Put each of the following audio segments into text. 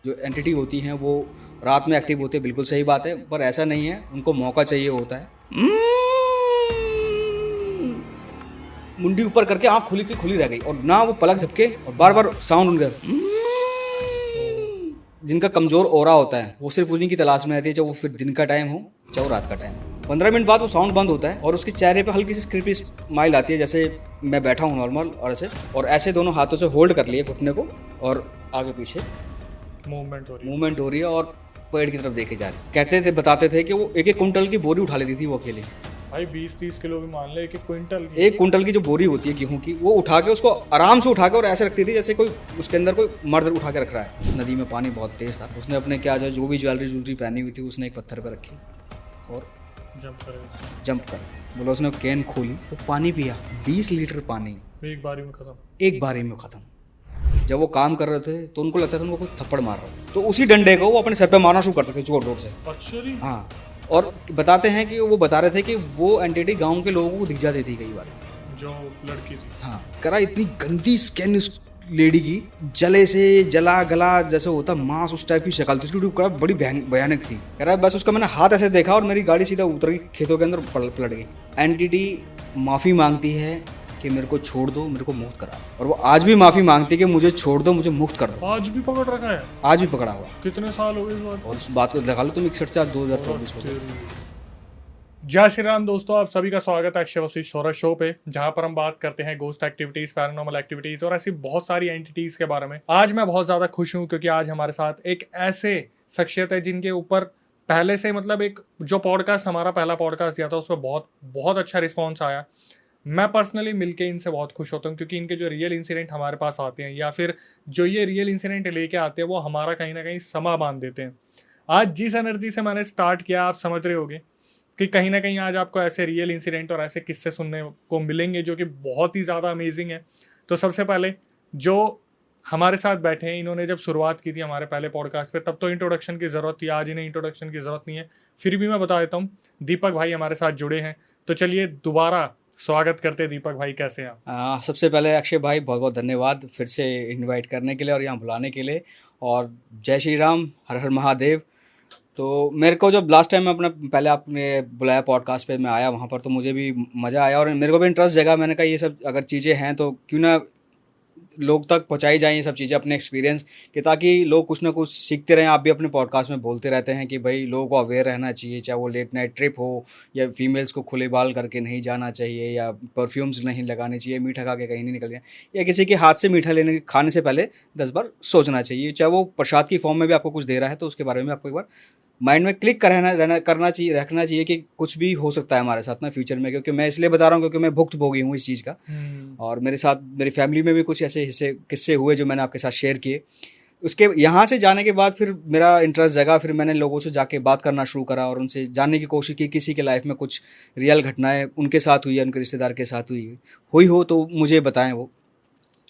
जो एंटिटी होती हैं वो रात में एक्टिव होती है, बिल्कुल सही बात है, पर ऐसा नहीं है, उनको मौका चाहिए होता है। मुंडी ऊपर करके आँख खुली की खुली रह गई और ना वो पलक झपके और बार बार साउंड उनका। जिनका कमज़ोर ऑरा होता है वो सिर्फ उन्हीं की तलाश में रहती है, चाहे वो फिर दिन का टाइम हो चाहे वो रात का टाइम हो। 15 मिनट बाद वो साउंड बंद होता है और उसके चेहरे पे हल्की सी स्क्रिपी स्माइल आती है, जैसे मैं बैठा हूँ नॉर्मल और ऐसे दोनों हाथों से होल्ड कर लिए घुटने को और आगे पीछे मूवमेंट हो रही है और पेड़ की तरफ देखे जा रही है। कहते थे, बताते थे कि वो एक एक कुंटल की बोरी उठा लेती थी वो अकेले। भाई 20-30 किलो भी मान ले, एक कुंटल की जो बोरी होती है गेहूं की, वो उठा के उसको आराम से उठा के और ऐसे रखती थी जैसे कोई उसके अंदर कोई मर्द उठा के रख रहा है। नदी में पानी बहुत तेज था, उसने अपने क्या जो भी ज्वेलरी पहनी हुई थी उसने एक पत्थर पर रखी और जंप कर बोला। उसने कैन खोली, वो पानी पिया, 20 लीटर पानी एक बारी में खत्म। जब वो काम कर रहे थे तो उनको लगता था उनको कोई थप्पड़ मार रहा है, तो उसी डंडे को वो अपने सर पे मारना शुरू करते थे जोर जोर से। अच्छा। हाँ, और बताते हैं कि वो बता रहे थे कि वो एंटिटी गांव के लोगों को दिख जाती थी कई बार, जो लड़की थी। हाँ, करा इतनी गंदी स्किन उस लेडी की, जले से जला गला जैसे होता मांस, उस टाइप की शक्ल थी उसकी, करा बड़ी भयानक थी। कह रहा है बस उसका मैंने हाथ ऐसे देखा और मेरी गाड़ी सीधा उतर गई खेतों के अंदर, पलट गई। एंटिटी माफ़ी मांगती है कि मेरे को छोड़ दो, मेरे को मुक्त करा, और वो आज भी माफ़ी मांगती है कि मुझे छोड़ दो, मुझे मुक्त कर दो। आज भी पकड़ रखा है? आज भी पकड़ा हुआ। कितने साल हो गए इस बात? और उस बात को लगा लो तुम 61 से 2024 हो। जय श्री राम दोस्तों, आप सभी का स्वागत है अक्षय वशिष्ठ हॉरर शो पे, जहां पर हम बात करते हैं गोस्ट एक्टिविटीज, पैरानॉर्मल एक्टिविटीज और ऐसी बहुत सारी एंटिटीज के बारे में। आज मैं बहुत ज्यादा खुश हूं क्योंकि आज हमारे साथ एक ऐसे शख्सियत है जिनके ऊपर पहले से मतलब एक जो पॉडकास्ट, हमारा पहला पॉडकास्ट दिया था, उसमें बहुत बहुत अच्छा रिस्पॉन्स आया। मैं पर्सनली मिलके इनसे बहुत खुश होता हूँ क्योंकि इनके जो रियल इंसिडेंट हमारे पास आते हैं या फिर जो ये रियल इंसिडेंट लेके आते हैं वो हमारा कहीं ना कहीं समा बांध देते हैं। आज जिस एनर्जी से मैंने स्टार्ट किया, आप समझ रहे होगे कि कहीं ना कहीं आज आपको ऐसे रियल इंसिडेंट और ऐसे किस्से सुनने को मिलेंगे जो कि बहुत ही ज़्यादा अमेजिंग है। तो सबसे पहले जो हमारे साथ बैठे हैं, इन्होंने जब शुरुआत की थी हमारे पहले पॉडकास्ट पे तब तो इंट्रोडक्शन की ज़रूरत थी, आज इन्हें इंट्रोडक्शन की ज़रूरत नहीं है, फिर भी मैं बता देता हूँ। दीपक भाई हमारे साथ जुड़े हैं, तो चलिए दोबारा स्वागत करते हैं। दीपक भाई कैसे हैं आप? सबसे पहले अक्षय भाई बहुत बहुत धन्यवाद फिर से इनवाइट करने के लिए और यहाँ बुलाने के लिए, और जय श्री राम, हर हर महादेव। तो मेरे को जब लास्ट टाइम अपना पहले आपने बुलाया पॉडकास्ट पे, मैं आया वहाँ पर, तो मुझे भी मज़ा आया और मेरे को भी इंटरेस्ट जगा। मैंने कहा ये सब अगर चीज़ें हैं तो क्यों ना लोग तक पहुंचाई जाएँ ये सब चीज़ें, अपने एक्सपीरियंस कि, ताकि लोग कुछ ना कुछ सीखते रहें। आप भी अपने पॉडकास्ट में बोलते रहते हैं कि भाई लोगों को अवेयर रहना चाहिए, चाहे वो लेट नाइट ट्रिप हो या फीमेल्स को खुले बाल करके नहीं जाना चाहिए या परफ्यूम्स नहीं लगाने चाहिए, मीठा खा के कहीं नहीं निकल जाए, या किसी के हाथ से मीठा खाने से पहले 10 बार सोचना चाहिए। चाहे वो प्रसाद की फॉर्म में भी आपको कुछ दे रहा है तो उसके बारे में आपको एक बार माइंड में क्लिक रखना चाहिए कि कुछ भी हो सकता है हमारे साथ ना फ्यूचर में। क्योंकि मैं इसलिए बता रहा हूँ क्योंकि मैं भुक्तभोगी हूँ इस चीज़ का, और मेरे साथ मेरी फैमिली में भी कुछ ऐसे किस्से हुए जो मैंने आपके साथ शेयर किए। उसके यहाँ से जाने के बाद फिर मेरा इंटरेस्ट जगा, फिर मैंने लोगों से जाके बात करना शुरू करा और उनसे जानने की कोशिश की, किसी के लाइफ में कुछ रियल घटनाएं उनके साथ हुई है, उनके रिश्तेदार के साथ हुई हो तो मुझे बताएं वो।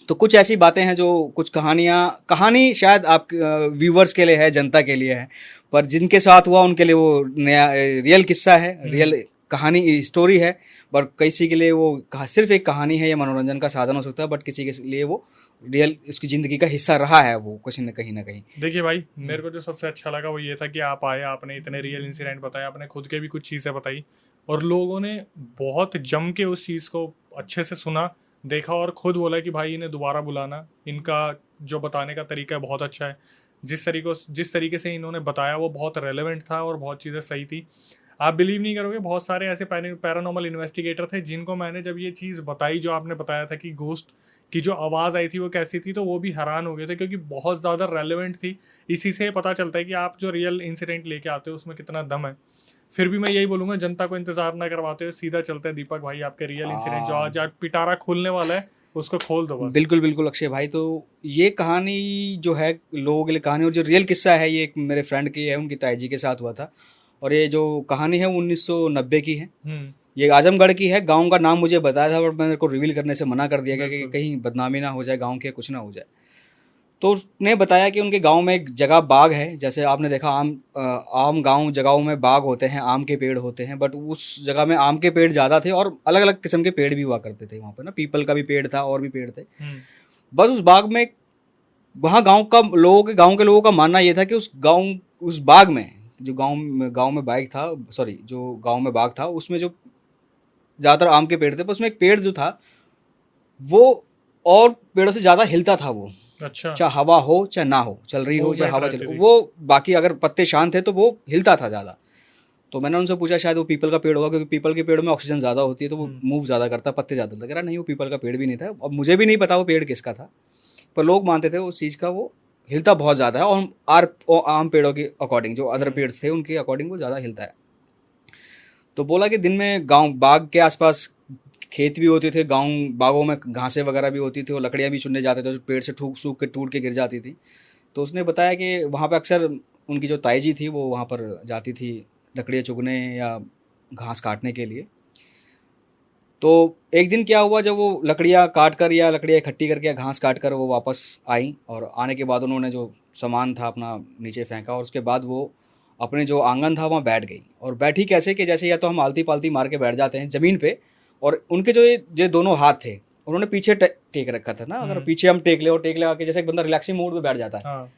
तो कुछ ऐसी बातें हैं जो कुछ कहानी शायद आप व्यूवर्स के लिए है, जनता के लिए है, पर जिनके साथ हुआ उनके लिए वो नया रियल किस्सा है, रियल कहानी स्टोरी है। बट किसी के लिए वो सिर्फ एक कहानी है या मनोरंजन का साधन हो सकता है, बट किसी के लिए वो रियल उसकी ज़िंदगी का हिस्सा रहा है वो किसी न कहीं ना कहीं। देखिए भाई, मेरे को जो सबसे अच्छा लगा वो ये था कि आप आए, आपने इतने रियल इंसिडेंट बताए, आपने खुद के भी कुछ चीज़ें बताई और लोगों ने बहुत जम के उस चीज़ को अच्छे से सुना, देखा और खुद बोला कि भाई इन्हें दोबारा बुलाना, इनका जो बताने का तरीका है बहुत अच्छा है। जिस तरीके से इन्होंने बताया वो बहुत रेलेवेंट था और बहुत चीज़ें सही थी। आप बिलीव नहीं करोगे, बहुत सारे ऐसे पैरानॉर्मल इन्वेस्टिगेटर थे जिनको मैंने जब ये चीज़ बताई, जो आपने बताया था कि गोस्ट की जो आवाज़ आई थी वो कैसी थी, तो वो भी हैरान हो गए थे क्योंकि बहुत ज़्यादा रेलेवेंट थी। इसी से पता चलता है कि आप जो रियल इंसिडेंट लेके आते हो उसमें कितना दम है। फिर भी मैं यही बोलूँगा, जनता को इंतजार ना करवाते हो, सीधा चलते हैं दीपक भाई, आपके रियल इंसिडेंट जो आज पिटारा खोलने वाला है उसको खोल दो बस। बिल्कुल बिल्कुल अक्षय भाई, तो ये कहानी जो है लोगों के लिए कहानी, और जो रियल किस्सा है ये एक मेरे फ्रेंड की है, उनकी ताई जी के साथ हुआ था। और ये जो कहानी है 1990 की है। ये आजमगढ़ की है। गांव का नाम मुझे बताया था बट मैंने को रिवील करने से मना कर दिया गया कि कहीं बदनामी ना हो जाए गांव के, कुछ ना हो जाए। तो उसने बताया कि उनके गांव में एक जगह बाग है, जैसे आपने देखा आम गांव जगहों में बाग होते हैं, आम के पेड़ होते हैं, बट उस जगह में आम के पेड़ ज़्यादा थे और अलग अलग किस्म के पेड़ भी हुआ करते थे वहाँ पर ना, पीपल का भी पेड़ था और भी पेड़ थे। बस उस बाग में वहाँ गांव के लोगों का मानना ये था कि उस बाग में जो गांव में बाग था, सॉरी जो गांव में बाग था उसमें जो ज़्यादातर आम के पेड़ थे, पर उसमें एक पेड़ जो था वो और पेड़ों से ज़्यादा हिलता था वो। अच्छा। चाहे हवा हो चाहे ना हो, चल रही हो चाहे मूवमेंट हवा चल, रहती थी। वो बाकी अगर पत्ते शांत थे तो वो हिलता था ज़्यादा। तो मैंने उनसे पूछा शायद वो पीपल का पेड़ होगा, क्योंकि पीपल के पेड़ में ऑक्सीजन ज़्यादा होती है तो वो मूव ज़्यादा करता है, पत्ते ज़्यादा लग रहा। नहीं, वो पीपल का पेड़ भी नहीं था। अब मुझे भी नहीं पता वो पेड़ किसका था, पर लोग मानते थे उस चीज़ का, वो हिलता बहुत ज़्यादा है। और आम पेड़ों के अकॉर्डिंग, जो अदर पेड़ थे उनके अकॉर्डिंग वो ज़्यादा हिलता है। तो बोला कि दिन में गांव बाग के आसपास खेत भी होते थे, गांव बागों में घासें वगैरह भी होती थी और लकड़ियाँ भी चुनने जाते थे जो पेड़ से सूख के टूट के गिर जाती थी। तो उसने बताया कि वहाँ पे अक्सर उनकी जो ताई जी थी वो वहाँ पर जाती थी लकड़ियाँ चुगने या घास काटने के लिए। तो एक दिन क्या हुआ, जब वो लकड़ियाँ काट कर या लकड़ियाँ इकट्ठी करके या घास काट कर वो वापस आई, और आने के बाद उन्होंने जो सामान था अपना नीचे फेंका, और उसके बाद वो अपने जो आंगन था वहाँ बैठ गई। और बैठी कैसे कि जैसे या तो हम आलती पालती मार के बैठ जाते हैं ज़मीन पे, और उनके जो ये दोनों हाथ थे उन्होंने पीछे टेक रखा था ना, अगर पीछे हम टेक ले और टेक लगा के जैसे एक बंदा रिलैक्सिंग मोड में बैठ जाता है, हाँ।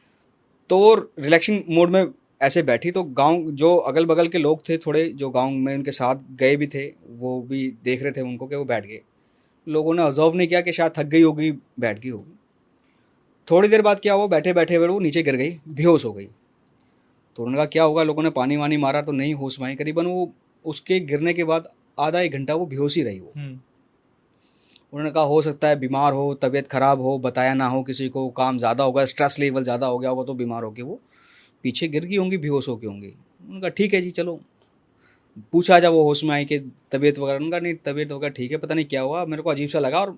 तो वो रिलैक्सिंग मोड में ऐसे बैठी। तो गांव जो अगल बगल के लोग थे थोड़े, जो गांव में उनके साथ गए भी थे, वो भी देख रहे थे उनको कि वो बैठ गए। लोगों ने ऑब्जर्व नहीं किया कि शायद थक गई होगी, बैठ गई होगी। थोड़ी देर बाद क्या हुआ, बैठे बैठे वो नीचे गिर गई, बेहोश हो गई। तो उन्होंने कहा क्या होगा, लोगों ने पानी वानी मारा तो नहीं होश में आई। करीबन वो उसके गिरने के बाद आधा एक घंटा वो बेहोश ही रही वो। उन्होंने कहा हो सकता है बीमार हो, तबीयत खराब हो, बताया ना हो किसी को, काम ज़्यादा होगा, स्ट्रेस लेवल ज़्यादा हो गया होगा तो बीमार होके वो पीछे गिर गई होंगी, बेहोश होके होंगी। उन्होंने कहा ठीक है जी चलो। पूछा जब वो होश में आई कि तबीयत वगैरह, उनका नहीं तबीयत वगैरह ठीक है, पता नहीं क्या हुआ, मेरे को अजीब सा लगा और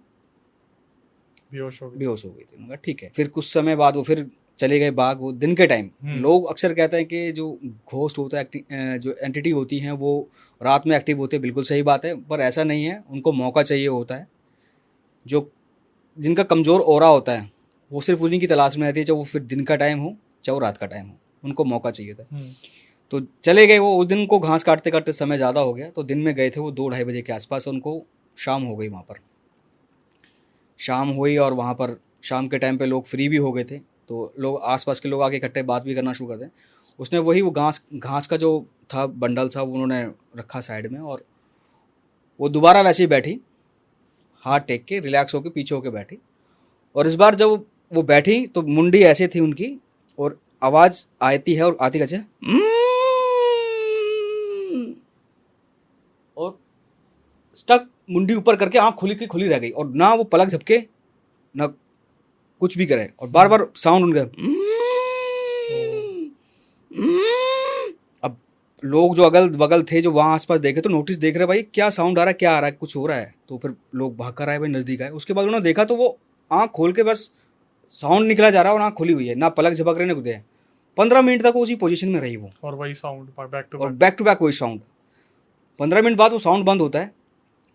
बेहोश हो गई। बेहोश हो गई थी। उन्होंने कहा ठीक है। फिर कुछ समय बाद वो फिर चले गए बाग। वो दिन के टाइम लोग अक्सर कहते हैं कि जो घोस्ट होता है, जो एंटिटी होती हैं वो रात में एक्टिव होते हैं, बिल्कुल सही बात है, पर ऐसा नहीं है, उनको मौका चाहिए होता है। जो जिनका कमज़ोर ऑरा होता है वो सिर्फ उन्हीं की तलाश में रहती है, चाहे वो फिर दिन का टाइम हो चाहे वो रात का टाइम हो, उनको मौका चाहिए था। तो चले गए वो। उस दिन को घास काटते काटते समय ज़्यादा हो गया, तो दिन में गए थे वो 2-2:30 बजे के आसपास, उनको शाम हो गई वहाँ पर। शाम हुई और वहाँ पर शाम के टाइम पे लोग फ्री भी हो गए थे, तो लोग आसपास के लोग आके इकट्ठे बात भी करना शुरू कर दें। उसने वही वो घास घास का जो था बंडल था वो उन्होंने रखा साइड में, और वो दोबारा वैसे ही बैठी, हाथ टेक के रिलैक्स होके पीछे होके बैठी। और इस बार जब वो बैठी तो मुंडी ऐसे थी उनकी, और आवाज़ आती है और आती कैसे, और स्टक मुंडी ऊपर करके आँख खुली की खुली रह गई, और ना वो पलक झपके ना कुछ भी करे, और बार बार साउंड उनका। अब लोग जो अगल बगल थे जो वहाँ आसपास देखे तो नोटिस देख रहे भाई क्या साउंड आ रहा है, क्या आ रहा है, कुछ हो रहा है। तो फिर लोग भाग कर आए भाई, नज़दीक आए। उसके बाद उन्होंने देखा तो वो आँख खोल के बस साउंड निकला जा रहा है और आँख खुली हुई है, ना पलक झपक रहे ना कुछ है। 15 मिनट तक वो उसी पोजीशन में रही वो, और वही साउंड बैक टू बैक वही साउंड। 15 मिनट बाद वो साउंड बंद होता है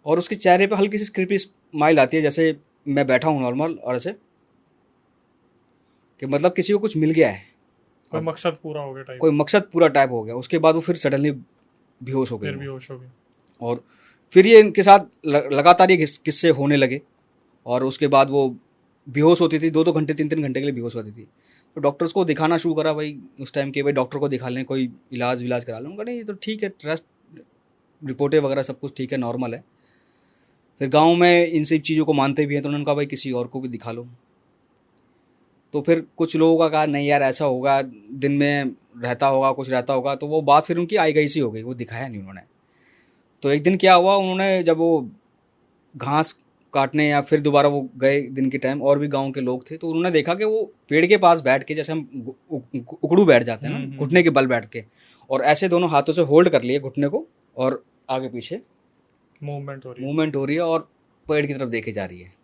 और उसके चेहरे पे हल्की सी स्क्रिपी स्माइल आती है, जैसे मैं बैठा हूँ नॉर्मल, और ऐसे कि मतलब किसी को कुछ मिल गया है, कोई मकसद पूरा हो गया टाइप। कोई मकसद पूरा टाइप हो गया। उसके बाद वो फिर सडनली बेहोश हो गई फिर बेहोश हो गई। और फिर ये इनके साथ लगातार ये किस्से होने लगे। और उसके बाद वो बेहोश होती थी 2-2 घंटे 3-3 घंटे के लिए बेहोश होती थी। तो डॉक्टर्स को दिखाना शुरू करा भाई उस टाइम के, भाई डॉक्टर को दिखा लें, कोई इलाज विलाज करा लें। उनका नहीं, ये तो ठीक है, ट्रस्ट रिपोर्टें वगैरह सब कुछ ठीक है, नॉर्मल है। फिर गांव में इन सब चीज़ों को मानते भी हैं, तो उन्होंने कहा भाई किसी और को भी दिखा लो। तो फिर कुछ लोगों का कहा नहीं यार ऐसा होगा, दिन में रहता होगा, कुछ रहता होगा। तो वो बात फिर उनकी आई गई सी हो गई, वो दिखाया नहीं उन्होंने। तो एक दिन क्या हुआ, उन्होंने जब वो घास काटने या फिर दोबारा वो गए दिन के टाइम, और भी गांव के लोग थे, तो उन्होंने देखा कि वो पेड़ के पास बैठ के, जैसे हम उकड़ू बैठ जाते हैं ना, घुटने के बल बैठ के, और ऐसे दोनों हाथों से होल्ड कर लिए घुटने को, और आगे पीछे मूवमेंट हो रही है और पेड़ की तरफ देखे जा रही है।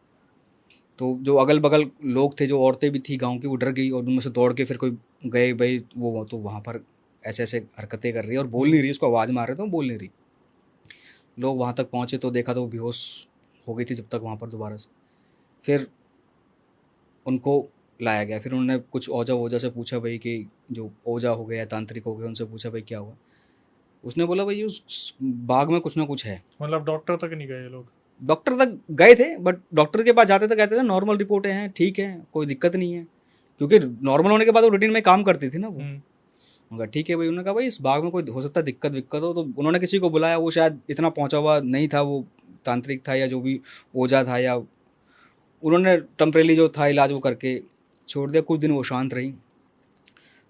तो जो अगल बगल लोग थे, जो औरतें भी थी गांव की, वो डर गई और उनमें से दौड़ के फिर कोई गए भाई, वो तो वहाँ पर ऐसे ऐसे हरकतें कर रही है और बोल नहीं रही, उसको आवाज़ मार रहे थे, वो बोल नहीं रही। लोग वहाँ तक पहुँचे तो देखा तो वो बेहोश हो गई थी जब तक वहाँ पर दोबारा से। फिर उनको लाया गया। फिर उन्होंने कुछ ओझा वोझा से पूछा भाई कि जो ओझा हो गया, तांत्रिक हो गया, उनसे पूछा भाई क्या हुआ। उसने बोला भाई उस बाग में कुछ ना कुछ है। मतलब डॉक्टर तक नहीं गए लोग? डॉक्टर तक गए थे, बट डॉक्टर के पास जाते थे कहते थे नॉर्मल रिपोर्टें हैं, ठीक है, कोई दिक्कत नहीं है, क्योंकि नॉर्मल होने के बाद वो रूटीन में काम करती थी ना वो। हम्म, उनका ठीक है भाई, उन्होंने कहा भाई इस बाग में कोई हो सकता है दिक्कत विक्कत हो, तो उन्होंने किसी को बुलाया, वो शायद इतना पहुंचा हुआ नहीं था, वो तांत्रिक था या जो भी ओझा था, या उन्होंने टेम्परेली जो था इलाज वो करके छोड़ दिया। कुछ दिन वो शांत रही,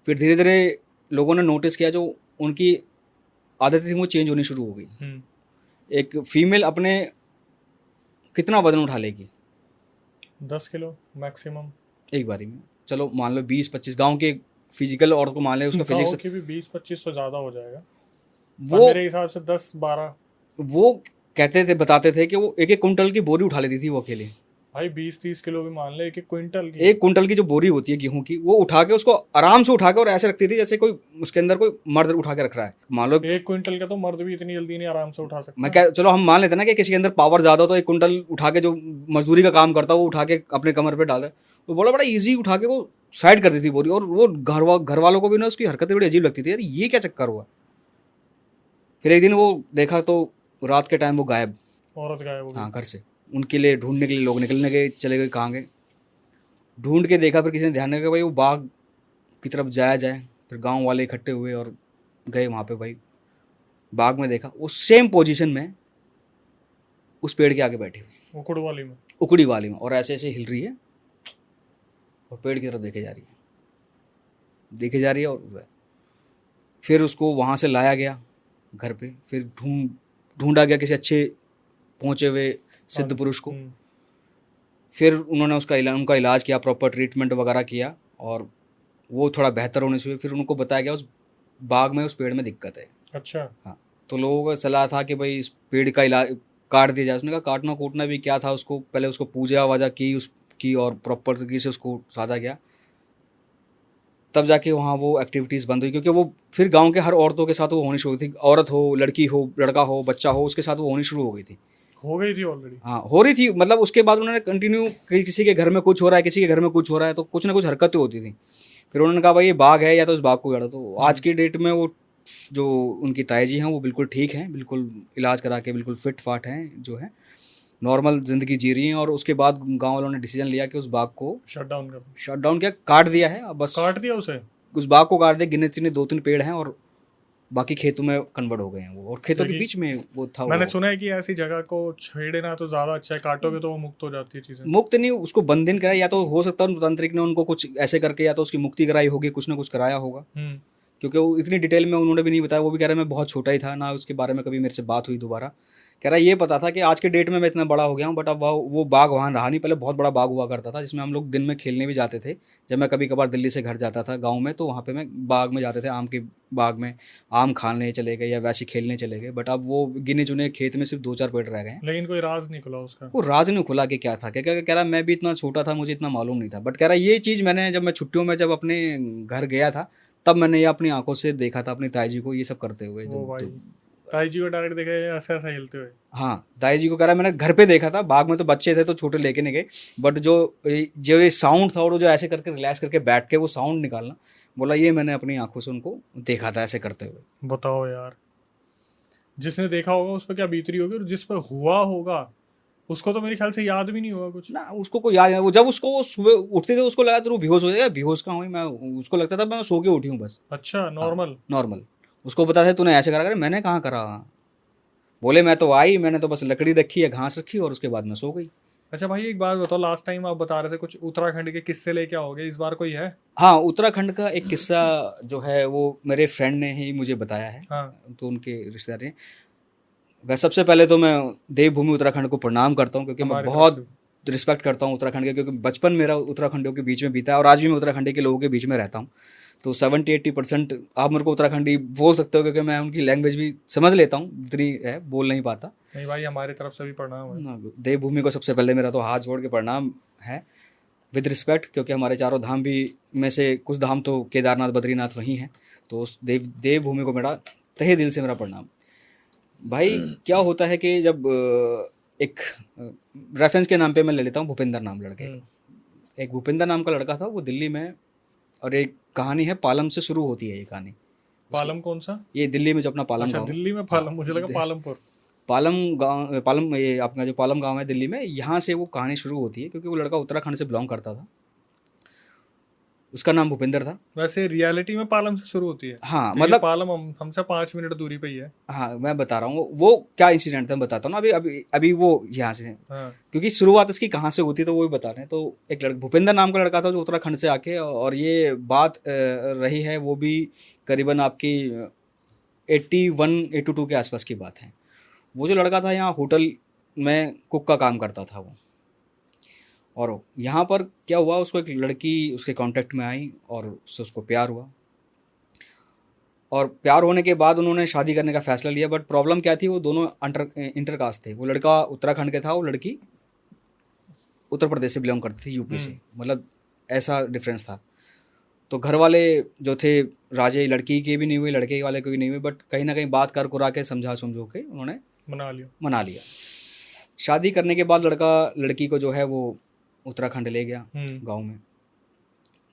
फिर धीरे धीरे लोगों ने नोटिस किया जो उनकी आदतें थी वो चेंज होनी शुरू हो गई। हम्म, एक फीमेल अपने कितना वजन उठा लेगी 10 किलो मैक्सिमम। एक बारी में, चलो मान लो 20-25, गांव के फिजिकल औरत को मान ले, उसका गाँव फिजिक्स की भी 20-25 से ज़्यादा हो जाएगा, पर वो मेरे हिसाब से 10-12। वो कहते थे, बताते थे कि वो 1-1 कुंटल की बोरी उठा लेती थी वो अकेले। भाई 20-30 किलो भी मान ले, 1 क्विंटल की। 1 कुंटल की जो बोरी होती है गेहूं की, वो उठा के उसको आराम से उठा के और ऐसे रखती थी जैसे कोई उसके अंदर कोई मर्द उठा के रख रहा है, मान लो। 1 क्विंटल का तो मर्द भी इतनी जल्दी नहीं आराम से उठा सकता। मैं क्या, चलो हम मान लेते हैं ना कि किसी के अंदर पावर ज्यादा हो, तो 1 कुंटल उठा के जो मजदूरी का काम करता है वो उठा के अपने कमर पे डाल दे, तो बड़ा बड़ा इजी उठा के वो साइड कर दी थी बोरी। और वो घर वालों को भी ना उसकी हरकतें बड़ी अजीब लगती थी, यार ये क्या चक्कर हुआ। फिर एक दिन वो देखा तो रात के टाइम वो गायब। औरत गायब हो हाँ, गई। घर से उनके लिए ढूंढने के लिए लोग निकलने गए, चले गए, कहाँ गए ढूंढ के देखा, फिर किसी ने ध्यान नहीं रखा भाई वो बाग की तरफ जाया जाए। फिर गांव वाले इकट्ठे हुए और गए वहाँ पे भाई, बाग में देखा उस सेम पोजीशन में उस पेड़ के आगे बैठी हुई, उकड़ वाली में। उकड़ी वाली में, और ऐसे ऐसे हिल रही है और पेड़ की तरफ देखे जा रही है, देखे जा रही है। और फिर उसको वहाँ से लाया गया घर पे, फिर ढूंढा गया किसी अच्छे पहुँचे हुए सिद्ध पुरुष को। हम्म, फिर उन्होंने उनका इलाज किया, प्रॉपर ट्रीटमेंट वगैरह किया, और वो थोड़ा बेहतर होने से हुए। फिर उनको बताया गया उस बाग में, उस पेड़ में दिक्कत है। अच्छा। हाँ, तो लोगों का सलाह था कि भाई इस पेड़ का इलाज काट दिया जाए। उसने कहा काटना कूटना भी क्या था, उसको पहले उसको पूजा वाजा की उसकी, और प्रॉपर तरीके से उसको साधा गया, तब जाके वहाँ वो एक्टिविटीज़ बंद हुई। क्योंकि वो फिर गांव के हर औरतों के साथ वो होनी शुरू हुई थी, औरत हो, लड़की हो, लड़का हो, बच्चा हो, उसके साथ वो होनी शुरू हो गई थी। हो गई थी ऑलरेडी। हाँ, हो रही थी, मतलब उसके बाद उन्होंने कंटिन्यू, किसी के घर में कुछ हो रहा है, किसी के घर में कुछ हो रहा है, तो कुछ ना कुछ हरकतें होती थी। फिर उन्होंने कहा भाई ये बाघ है, या तो इस बाघ को गाड़ो। तो आज की डेट में वो जो उनकी ताई जी हैं वो बिल्कुल ठीक हैं, बिल्कुल इलाज करा के बिल्कुल फिट फाट हैं, जो है नॉर्मल ज़िंदगी जी रही हैं। और उसके बाद गांव वालों ने डिसीजन लिया कि उस बाघ को शट डाउन कर। शट डाउन किया, काट दिया है। अब बस काट दिया उसे। उस बाघ को काट दिया, गिने चुने 2-3 पेड़ हैं, और बाकी खेतों में कन्वर्ट हो गए हैं वो, और खेतों के देखिए, बीच में वो था। मैंने वो सुना है कि ऐसी जगह को छेड़े ना तो ज्यादा अच्छा है, काटोगे तो वो मुक्त हो जाती है चीजें। मुक्त नहीं, उसको बंधन कराया, या तो हो सकता है तांत्रिक ने उनको कुछ ऐसे करके या तो उसकी मुक्ति कराई होगी, कुछ ना कुछ कराया होगा। हम्म। क्योंकि वो इतनी डिटेल में उन्होंने भी नहीं बताया, वो भी कह रहे मैं बहुत छोटा ही था ना, उसके बारे में कभी मेरे से बात हुई दोबारा। कह रहा ये पता था कि आज के डेट में मैं इतना बड़ा हो गया हूँ, बट अब वो बाग वहाँ रहा नहीं। पहले बहुत बड़ा बाग हुआ करता था जिसमें हम लोग दिन में खेलने भी जाते थे। जब मैं कभी कभार दिल्ली से घर जाता था गाँव में, तो वहाँ पे मैं बाग में जाते थे, आम के बाग में आम खाने चले गए या वैसे खेलने चले गए। बट अब वो गिने चुने खेत में सिर्फ 2-4 पेड़ रह गए हैं। लेकिन कोई राज नहीं खुला उसका। वो राज नहीं खुला कि क्या था, क्या क्या कह रहा मैं भी इतना छोटा था, मुझे इतना मालूम नहीं था। बट कह रहा ये चीज़ मैंने जब मैं छुट्टियों में जब अपने घर गया था, तब मैंने ये अपनी आंखों से देखा था अपनी ताई जी को ये सब करते हुए। वो भाई ताई जी को डायरेक्ट देखे ऐसे ऐसे हिलते हुए। हाँ, ताई जी को कह रहा मैंने घर पे देखा था, बाग में तो बच्चे थे तो छोटे लेके नहीं गए। बट जो ये साउंड था, और जो ऐसे करके रिलैक्स करके बैठ के वो साउंड निकालना, बोला ये मैंने अपनी आंखों से उनको देखा था ऐसे करते हुए। बताओ यार, जिसने देखा होगा उस पर क्या बीत रही होगी, और जिस पर हुआ होगा उसको तो मेरे ख्याल से याद भी नहीं होगा कुछ। ना उसको कोई याद नहीं, वो जब उसको वो सुबह उठते थे उसको लगा तो वो बेहोश हो जाएगा। बेहोश कहाँ हुई मैं, उसको लगता था मैं सो के उठी हूँ बस। अच्छा, नॉर्मल। नॉर्मल। उसको पता था तूने ऐसे करा, मैंने कहाँ करा। बोले मैं तो आई, मैंने तो बस लकड़ी रखी है, घास रखी, और उसके बाद मैं सो गई। अच्छा भाई, एक बात बताओ, लास्ट टाइम आप बता रहे थे कुछ उत्तराखंड के किस्से लेके आओगे, इस बार कोई है? हाँ, उत्तराखंड का एक किस्सा जो है वो मेरे फ्रेंड ने ही मुझे बताया है। हाँ। तो उनके रिश्तेदार हैं। वह सबसे पहले तो मैं देवभूमि उत्तराखंड को प्रणाम करता हूँ, क्योंकि मैं हमारी तरफ बहुत से। रिस्पेक्ट करता हूँ उत्तराखंड के, क्योंकि बचपन मेरा उत्तराखंडियों के बीच में बीता है, और आज भी मैं उत्तराखंडी के लोगों के बीच में रहता हूँ। तो 70-80% आप मेरे को उत्तराखंडी बोल सकते हो, क्योंकि मैं उनकी लैंग्वेज भी समझ लेता हूँ, इतनी है बोल नहीं पाता। नहीं भाई, हमारी तरफ से भी प्रणाम है। ना, देवभूमि को सबसे पहले मेरा तो हाथ जोड़ के प्रणाम है, विद रिस्पेक्ट, क्योंकि हमारे चारों धाम भी में से कुछ धाम तो केदारनाथ बद्रीनाथ वहीं हैं। तो उस देवभूमि को मेरा तहे दिल से मेरा प्रणाम। भाई क्या होता है कि जब एक रेफरेंस के नाम पे मैं ले लेता हूँ भूपेंद्र नाम लड़के, एक भूपेंद्र नाम का लड़का था, वो दिल्ली में, और एक कहानी है पालम से शुरू होती है ये कहानी। पालम कौन सा? ये दिल्ली में जो अपना पालम अच्छा, गाँव, दिल्ली में पालम, मुझे लगा पालमपुर। पालम गाँव, पालम ये अपना जो पालम गाँव है दिल्ली में, यहाँ से वो कहानी शुरू होती है, क्योंकि वो लड़का उत्तराखंड से बिलोंग करता था। उसका नाम भूपिंदर था। वैसे रियलिटी में पालम से शुरू होती है, हाँ क्योंकि मतलब पालम हमसे 5 मिनट दूरी पे ही है। हाँ मैं बता रहा हूँ वो क्या इंसिडेंट था, मैं बताता हूँ ना। अभी अभी अभी वो यहाँ से, हाँ। क्योंकि शुरुआत इसकी कहाँ से होती तो वो भी बता रहे हैं। तो एक लड़का भूपेंद्र नाम का लड़का था जो उत्तराखंड से आके, और ये बात रही है वो भी करीबन आपकी 81-82 के आसपास की बात है। वो जो लड़का था यहाँ होटल में कुक का काम करता था वो, और यहाँ पर क्या हुआ, उसको एक लड़की उसके कांटेक्ट में आई और उससे उसको प्यार हुआ, और प्यार होने के बाद उन्होंने शादी करने का फैसला लिया। बट प्रॉब्लम क्या थी, वो दोनों इंटर कास्ट थे। वो लड़का उत्तराखंड के था, वो लड़की उत्तर प्रदेश से बिलोंग करती थी, यूपी से, मतलब ऐसा डिफरेंस था। तो घर वाले जो थे राजे, लड़की के भी नहीं हुए, लड़के वाले को भी नहीं हुए, बट कहीं ना कहीं बात कर कुरा के समझा समझो के उन्होंने मना लिया। शादी करने के बाद लड़का लड़की को जो है वो उत्तराखंड ले गया गांव में,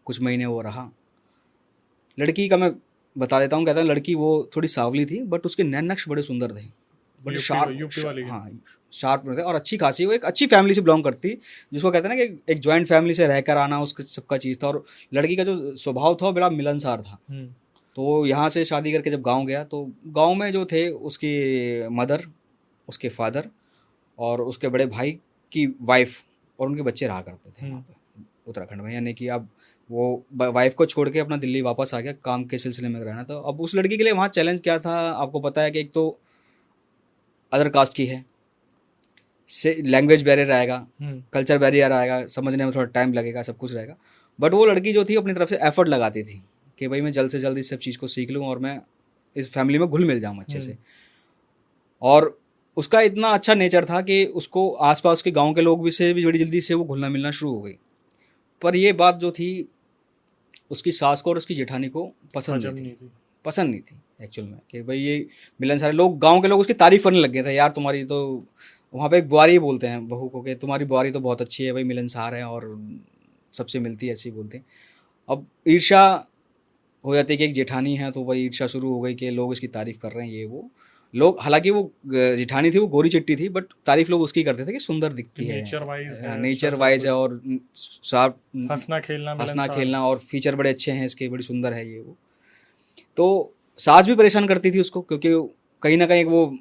कुछ महीने वो रहा। लड़की का मैं बता देता हूँ, कहता है लड़की वो थोड़ी सावली थी, बट उसके नैन नक्श बड़े सुंदर थे, बड़े यूपी वाली। हाँ शार्प थे, और अच्छी खासी, वो एक अच्छी फैमिली से बिलोंग करती, जिसको कहते हैं ना कि एक जॉइंट फैमिली से रहकर आना, उसका सबका चीज़ था। और लड़की का जो स्वभाव था वो बड़ा मिलनसार था। तो वो यहाँ से शादी करके जब गांव गया, तो गांव में जो थे उसकी मदर, उसके फादर और उसके बड़े भाई की वाइफ और उनके बच्चे रहा करते थे वहाँ पे उत्तराखंड में। यानी कि अब वो वाइफ को छोड़ के अपना दिल्ली वापस आ गया काम के सिलसिले में रहना। तो अब उस लड़की के लिए वहाँ चैलेंज क्या था, आपको पता है कि एक तो अदर कास्ट की है, से लैंग्वेज बैरियर आएगा, कल्चर बैरियर आएगा, समझने में थोड़ा टाइम लगेगा, सब कुछ रहेगा। बट वो लड़की जो थी अपनी तरफ से एफर्ट लगाती थी कि भाई मैं जल्द से जल्द इस सब चीज़ को सीख लूँ और मैं इस फैमिली में घुल मिल जाऊँ अच्छे से। और उसका इतना अच्छा नेचर था कि उसको आसपास के गांव के लोग भी से भी बड़ी जल्दी से वो घुलना मिलना शुरू हो गई। पर ये बात जो थी उसकी सास को और उसकी जेठानी को पसंद नहीं थी एक्चुअल में, कि भाई ये मिलन सारे लोग, गांव के लोग उसकी तारीफ करने लग गए थे, यार तुम्हारी तो, वहाँ पे एक बुआरी बोलते हैं बहू को, कि तुम्हारी बुआरी तो बहुत अच्छी है भाई, मिलनसार है और सबसे मिलती है, अच्छी बोलते हैं। अब ईर्ष्या हो जाती है कि एक जेठानी है, तो भाई ईर्ष्या शुरू हो गई कि लोग इसकी तारीफ कर रहे हैं ये वो लोग। हालांकि वो जेठानी थी, वो गोरी चिट्टी थी, बट तारीफ लोग उसकी करते थे कि सुंदर दिखती है, नेचर वाइज है, और शार्प, हंसना खेलना और फीचर बड़े अच्छे हैं इसके, बड़ी सुंदर है ये वो। तो सास भी परेशान करती थी उसको, क्योंकि कहीं ना कहीं वो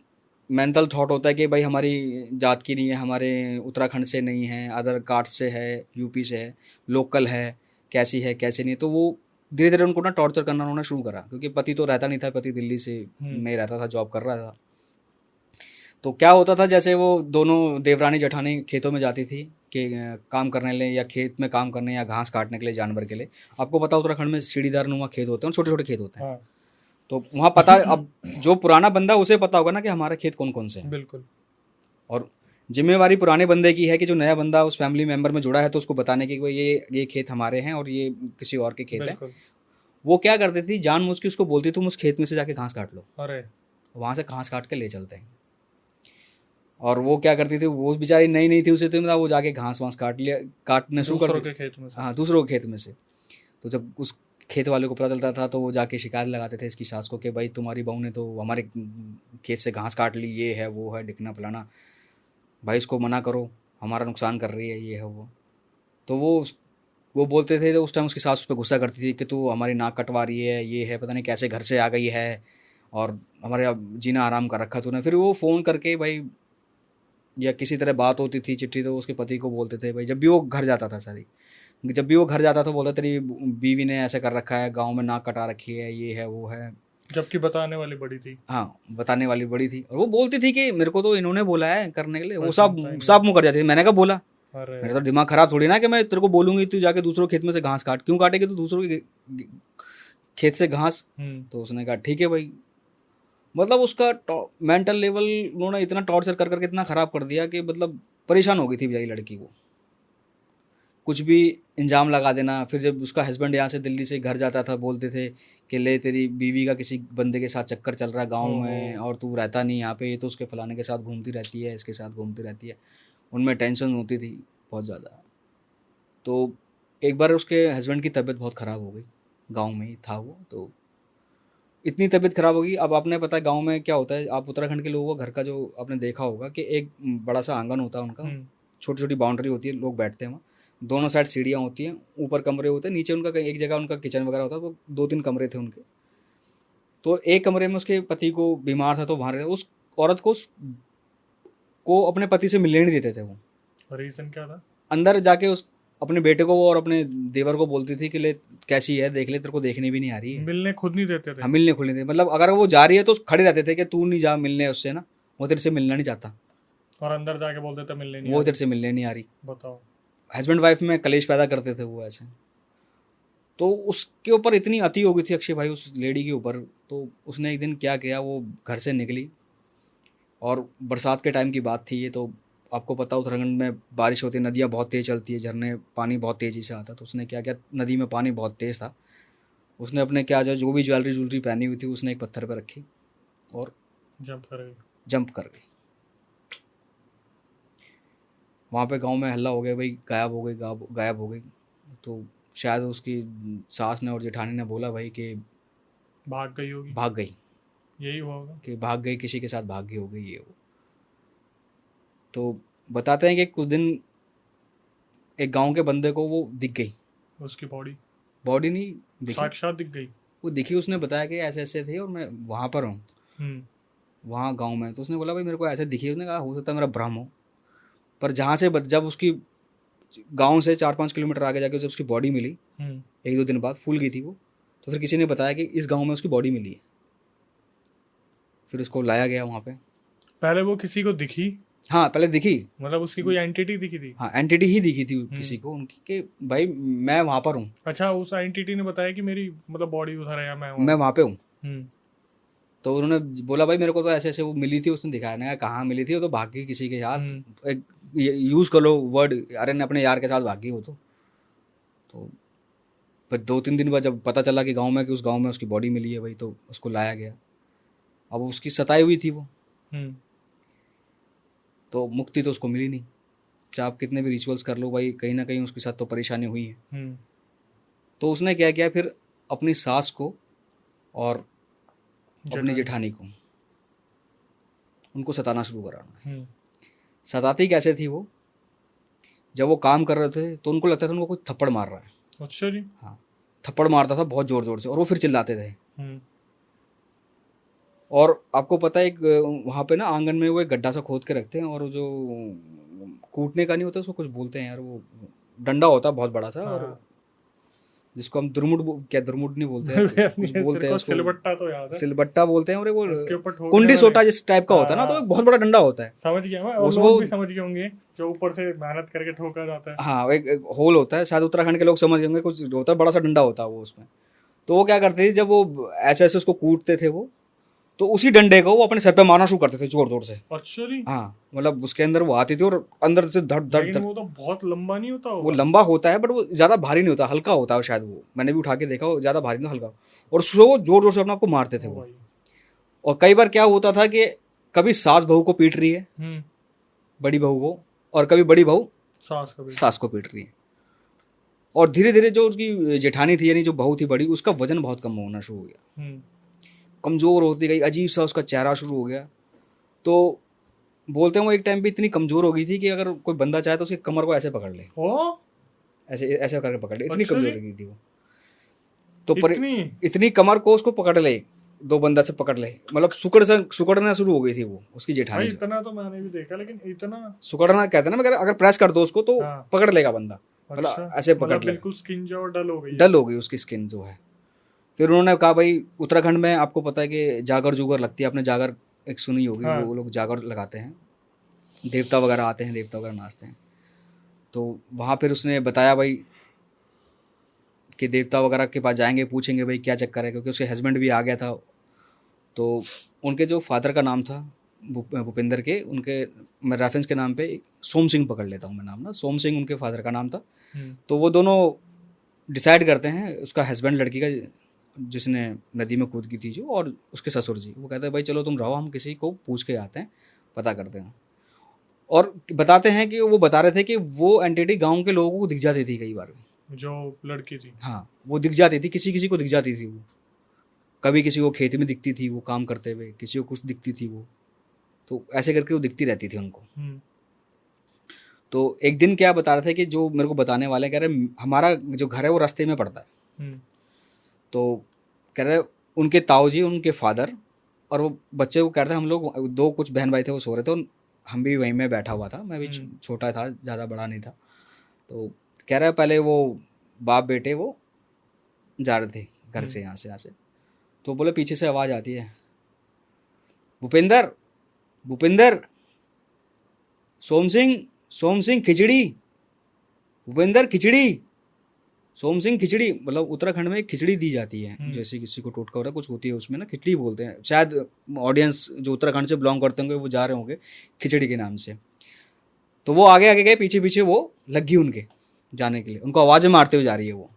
मेंटल थॉट होता है कि भाई हमारी जात की नहीं है, हमारे उत्तराखंड से नहीं है, अदर कास्ट से है, यूपी से है, लोकल है, कैसी है कैसे नहीं। तो वो धीरे धीरे उनको ना टॉर्चर करना उन्होंने शुरू करा, क्योंकि पति तो रहता नहीं था, पति दिल्ली से में रहता था, जॉब कर रहा था। तो क्या होता था, जैसे वो दोनों देवरानी जेठानी खेतों में जाती थी कि काम करने ले, या खेत में काम करने, या घास काटने के लिए जानवर के लिए। आपको पता उत्तराखंड में सीढ़ीदार नुमा खेत होते हैं, छोटे छोटे खेत होते हैं। तो वहाँ पता, अब जो पुराना बंदा उसे पता होगा ना कि हमारे खेत कौन कौन से हैं। बिल्कुल। और जिम्मेवारी पुराने बंदे की है कि जो नया बंदा उस फैमिली मेंबर में जुड़ा है, तो उसको बताने की कि ये खेत हमारे हैं और ये किसी और के खेत हैं। वो क्या करती थी, जानबूझ के उसको बोलती तुम उस खेत में से जाके घास काट लो, अरे वहाँ से घास काट के ले चलते हैं। और वो क्या करती थी, वो बेचारी नई नहीं थी उसे, तो वो जाके घास वास काटने शुरू कर के खेत में से। हाँ, दूसरों के खेत में से। तो जब उस खेत वाले को पता चलता था, तो वो जाके शिकायत लगाते थे इसकी सास को कि भाई तुम्हारी बहू ने तो हमारे खेत से घास काट ली, ये है वो है, दिखना फलाना, भाई इसको मना करो, हमारा नुकसान कर रही है, ये है वो। तो वो बोलते थे, तो उस टाइम उसकी सास उस पर गुस्सा करती थी कि तू हमारी नाक कटवा रही है, ये है, पता नहीं कैसे घर से आ गई है और हमारे अब जीना आराम कर रखा तूने। फिर वो फ़ोन करके भाई, या किसी तरह बात होती थी चिट्ठी, तो उसके पति को बोलते थे भाई, जब भी वो घर जाता था, जब भी वो घर जाता था बोलता तेरी बीवी ने ऐसा कर रखा है, गांव में नाक कटा रखी है, ये है वो है, जबकि बताने वाली बड़ी थी। हाँ, बताने वाली बड़ी थी। और वो बोलती थी कि मेरे को तो इन्होंने बोला है करने के लिए। वो सब मुँह कर जाती थी, मैंने कहा बोला, मेरा तो दिमाग खराब थोड़ी ना कि मैं तेरे को बोलूंगी तू जाके दूसरों खेत में से घास काट, क्यों काटेगी तू दूसरों के खेत से घास। तो उसने कहा ठीक है भाई। मतलब उसका मेंटल लेवल उन्होंने इतना टॉर्चर कर करके इतना ख़राब कर दिया कि मतलब परेशान हो गई थी बेचारी लड़की को, कुछ भी इंजाम लगा देना। फिर जब उसका हस्बैंड यहाँ से दिल्ली से घर जाता था, बोलते थे कि ले तेरी बीवी का किसी बंदे के साथ चक्कर चल रहा है गांव में, और तू रहता नहीं यहाँ पे, ये तो उसके फलाने के साथ घूमती रहती है, इसके साथ घूमती रहती है। उनमें टेंशन होती थी बहुत ज़्यादा। तो एक बार उसके हस्बैंड की तबीयत बहुत ख़राब हो गई, गाँव में ही था वो, तो इतनी तबीयत ख़राब होगी। अब आपने पता है गांव में क्या होता है, आप उत्तराखंड के लोगों का घर का जो आपने देखा होगा कि एक बड़ा सा आंगन होता है उनका, छोटी छोटी बाउंड्री होती है, लोग बैठते हैं वहाँ, दोनों साइड सीढ़ियाँ होती हैं, ऊपर कमरे होते हैं, नीचे उनका कहीं एक जगह उनका किचन वगैरह होता है, तो 2-3 कमरे थे उनके। तो एक कमरे में उसके पति को बीमार था तो वहाँ रहे, उस औरत को अपने पति से मिलने नहीं देते थे वो। रीजन क्या था? अंदर जाके उस अपने बेटे को और अपने देवर को बोलती थी कि ले कैसी है, देख ले, तेरे को देखने भी नहीं आ रही है। मिलने खुद नहीं देते थे? हाँ, मिलने खुलने थे, मतलब अगर वो जा रही है तो खड़े रहते थे कि तू नहीं जा मिलने उससे ना, वो तेरे से मिलना नहीं चाहता, और अंदर जाके बोलते थे मिलने नहीं वो आ तेरे से मिलने नहीं आ रही। रही। बताओ। हस्बैंड वाइफ में कलेश पैदा करते थे वो ऐसे। तो उसके ऊपर इतनी अति हो गई थी अक्षय भाई उस लेडी के ऊपर। तो उसने एक दिन क्या किया, वो घर से निकली और बरसात के टाइम की बात थी ये, तो आपको पता उत्तराखंड में बारिश होती है, नदियाँ बहुत तेज़ चलती है, झरने पानी बहुत तेज़ी से आता है। तो उसने क्या किया, नदी में पानी बहुत तेज़ था, उसने अपने क्या जो भी ज्वेलरी पहनी हुई थी उसने एक पत्थर पर रखी और जंप कर गई। जंप कर गई। वहाँ पे गांव में हल्ला हो गया, भाई गायब हो गई, गायब हो गई। तो शायद उसकी सास ने और जेठानी ने बोला भाई कि भाग गई होगी। भाग गई, यही हुआ होगा। कि भाग गई, किसी के साथ भाग गई हो गई ये वो। तो बताते हैं कि कुछ दिन एक गांव के बंदे को वो दिख गई, उसकी बॉडी बॉडी नहीं दिखी, साक्षात दिख गई। वो दिखी। उसने बताया कि ऐसे ऐसे थे और मैं वहाँ पर हूँ, हम्म। वहाँ गांव में। तो उसने बोला भाई मेरे को ऐसे दिखी। उसने कहा हो सकता है मेरा भ्रम हो। पर जहाँ से जब उसकी गांव से 4-5 किलोमीटर आगे जाके जब उसकी बॉडी मिली, हम्म। 1-2 दिन बाद फूल गई थी वो, तो फिर किसी ने बताया कि इस गांव में उसकी बॉडी मिली है। फिर उसको लाया गया वहाँ पे। पहले वो किसी को दिखी? हाँ, पहले दिखी। मतलब उसकी कोई एंटिटी दिखी थी? हाँ, एंटिटी ही दिखी थी किसी को उनकी कि भाई मैं वहाँ पर हूँ, अच्छा, उस एंटिटी ने बताया कि मेरी मतलब बॉडी उधर है या मैं मैं वहाँ पे हूँ। हम्म। तो उन्होंने बोला भाई मेरे को तो ऐसे ऐसे वो मिली थी। उसने दिखाया, ना कहाँ मिली थी, वो तो भाग गई किसी के साथ। एक यूज़ कर लो वर्ड, अरे ने अपने यार के साथ भाग गई वो तो फिर 2-3 दिन बाद जब पता चला कि गांव में, कि उस गांव में उसकी बॉडी मिली है भाई, तो उसको लाया गया। अब उसकी सताई हुई थी वो, हम्म। तो मुक्ति तो उसको मिली नहीं। चाहे आप कितने भी रिचुअल्स कर लो भाई, कहीं ना कहीं उसके साथ तो परेशानी हुई है। हम्म। तो उसने क्या किया फिर, अपनी सास को और अपनी जेठानी। जेठानी को, उनको सताना शुरू करा उन्होंने। हम्म। सताती कैसे थी वो, जब वो काम कर रहे थे तो उनको लगता था उनको कोई थप्पड़ मार रहा है। अच्छा जी। हाँ, थप्पड़ मारता था बहुत ज़ोर ज़ोर से और वो फिर चिल्लाते थे। हम्म। और आपको पता है एक वहाँ पे ना आंगन में वो एक गड्ढा सा खोद के रखते हैं, और वो जो कूटने का नहीं होता उसको कुछ बोलते हैं यार, वो डंडा होता है बहुत बड़ा सा, और हाँ। जिसको हम क्या दुरमुड नहीं बोलते हैं, कुछ बोलते तेरे हैं को उसको, सिलबट्टा तो याद है। सिलबट्टा बोलते हैं। और वो उसके ऊपर ठोकने कुंडी वाले। सोटा जिस टाइप का होता है ना, तो हाँ। एक बहुत बड़ा डंडा होता है समझ गया मैं, और उसको। लोग भी समझ गए होंगे जो ऊपर से मेहनत करके ठोका जाता है। हाँ, एक होल होता है, शायद उत्तराखंड के लोग समझ होंगे, कुछ होता है बड़ा सा डंडा होता है वो उसमें। तो वो क्या करते थे, जब वो ऐसे ऐसे उसको कूटते थे वो, तो उसी डंडे को वो अपने सर पे मारना शुरू करते थे जोर जोर से। अच्छा जी। हाँ, मतलब उसके अंदर वो आती थी और अंदर से धड़ धड़ लेकिन धड़। वो तो बहुत लंबा नहीं होता वो होगा। लंबा होता है बट वो ज़्यादा भारी नहीं होता, हल्का होता है शायद। वो मैंने भी उठा के देखा, वो ज़्यादा भारी नहीं, हल्का। और उसको वो जोर जोर से अपने आप को मारते थे ओ वो। भाई। और कई बार क्या होता था कि कभी सास बहू को पीट रही है, हम्म। बड़ी बहू को, और कभी बड़ी बहू सास का बेटा। सास को पीट रही है। और धीरे धीरे जो उसकी जेठानी थी, यानी जो बहू थी बड़ी, उसका वजन बहुत कम होना शुरू हो गया, हम्म। कमज़ोर होती गई, अजीब सा उसका चेहरा शुरू हो गया। तो बोलते हैं वो एक टाइम पे इतनी कमज़ोर हो गई थी कि अगर कोई बंदा चाहे तो उसकी कमर को ऐसे पकड़ ले, ओ। ऐसे ऐसे करके पकड़ ले, इतनी अच्छा कमज़ोर जी। हो गई थी वो। तो पर इतनी। इतनी कमर को उसको पकड़ ले, दो बंदा से पकड़ ले, मतलब सुकड़ना शुरू हो गई थी वो, उसकी भाई जेठानी जो इतना तो मैंने भी देखा, लेकिन इतना। सुकड़ना कहते हैं ना, मगर अगर प्रेस कर दो उसको तो हाँ। पकड़ लेगा बंदा, अच्छा, मतलब ऐसे पकड़ मतलब लेगा। बिल्कुल स्किन जो डल हो गई है। डल हो गई उसकी स्किन जो है। फिर उन्होंने कहा भाई उत्तराखंड में आपको पता है कि जागर जुगर लगती है, आपने जागर एक सुनी होगी, हाँ। वो लोग जागर लगाते हैं, देवता वगैरह आते हैं, देवता वगैरह नाचते हैं। तो वहाँ फिर उसने बताया भाई कि देवता वगैरह के पास जाएंगे, पूछेंगे भाई क्या चक्कर है, क्योंकि उसके हस्बैंड भी आ गया था। तो उनके जो फादर का नाम था भूपेंद्र के, उनके मैं रेफरेंस के नाम पे सोम सिंह पकड़ लेता हूँ मैं नाम ना, सोम सिंह उनके फादर का नाम था। तो वो दोनों डिसाइड करते हैं, उसका हस्बैंड लड़की का जिसने नदी में कूद की थी जो, और उसके ससुर जी, वो कहते हैं भाई चलो तुम रहो, हम किसी को पूछ के आते हैं, पता करते हैं। और बताते हैं कि वो बता रहे थे कि वो एंटिटी गांव के लोगों को दिख जाती थी कई बार। जो लड़की थी। हाँ, वो दिख जाती थी, किसी किसी को दिख जाती थी वो। कभी किसी को खेत में दिखती थी वो काम करते हुए, किसी को कुछ दिखती थी वो। तो ऐसे करके वो दिखती रहती थी उनको। तो एक दिन क्या बता रहे थे कि जो मेरे को बताने वाले कह रहे हमारा जो घर है वो रास्ते में पड़ता है। हम्म, तो कह रहे उनके ताऊ जी उनके फादर और वो बच्चे को कह रहे थे हम लोग दो कुछ बहन भाई थे वो सो रहे थे और हम भी वहीं में बैठा हुआ था, मैं भी छोटा था, ज़्यादा बड़ा नहीं था। तो कह रहा है पहले वो बाप बेटे वो जा रहे थे घर से यहाँ से। तो बोले पीछे से आवाज़ आती है, भूपेंद्र भूपेंद्र, सोम सिंह खिचड़ी, भूपेंद्र खिचड़ी, सोम सिंह खिचड़ी। मतलब उत्तराखंड में खिचड़ी दी जाती है, जैसे किसी को टोटका होता है कुछ होती है उसमें ना, खिचड़ी बोलते हैं। शायद ऑडियंस जो उत्तराखंड से बिलोंग करते होंगे वो जा रहे होंगे खिचड़ी के नाम से। तो वो आगे आगे गए, पीछे पीछे वो लगी उनके जाने के लिए, उनको आवाज़ें मारते हुए जा रही है वो।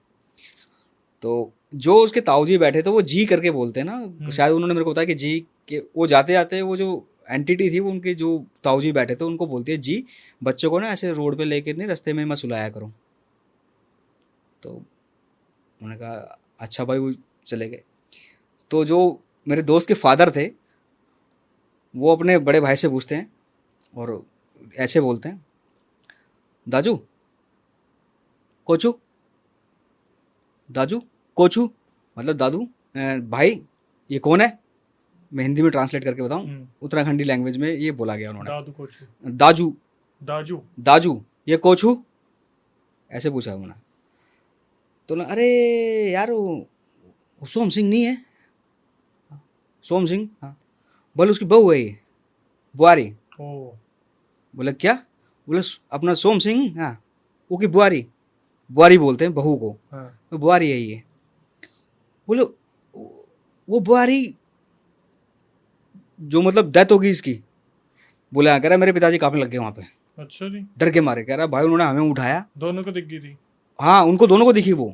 तो जो उसके ताऊ जी बैठे थे वो जी करके बोलते हैं ना, शायद उन्होंने मेरे को बताया कि जी के वो जाते जाते वो जो एंटिटी थी वो उनके जो ताऊ जी बैठे थे उनको बोलती है जी बच्चों को ना ऐसे रोड पे लेके नहीं रास्ते में मत सुलाया करो। तो उन्होंने कहा अच्छा भाई, वो चले गए। तो जो मेरे दोस्त के फादर थे वो अपने बड़े भाई से पूछते हैं और ऐसे बोलते हैं, दाजू कोचू, दाजू कोचू, मतलब दादू भाई ये कौन है। मैं हिंदी में ट्रांसलेट करके बताऊं, उत्तराखंडी लैंग्वेज में ये बोला गया उन्होंने, दादू कोचू, दाजू दाजू, दाजू ये कोचू, ऐसे पूछा उन्होंने। तो ना अरे यार वो सोम सिंह नहीं है, सोम सिंह, हाँ बोले उसकी बहू है ये बुआरी। बोले क्या, बोले अपना सोम सिंह, हाँ वो की बुआरी, बुआरी बोलते हैं बहू को, तो बुआरी है ये। बोले वो बुआरी जो मतलब डेथ होगी इसकी। बोले हाँ, कह रहा मेरे पिताजी कांपने लग गए वहाँ पे, अच्छा जी, डर के मारे। कह रहा भाई उन्होंने हमें उठाया, दोनों को दिख गई थी, हाँ उनको दोनों को दिखी वो,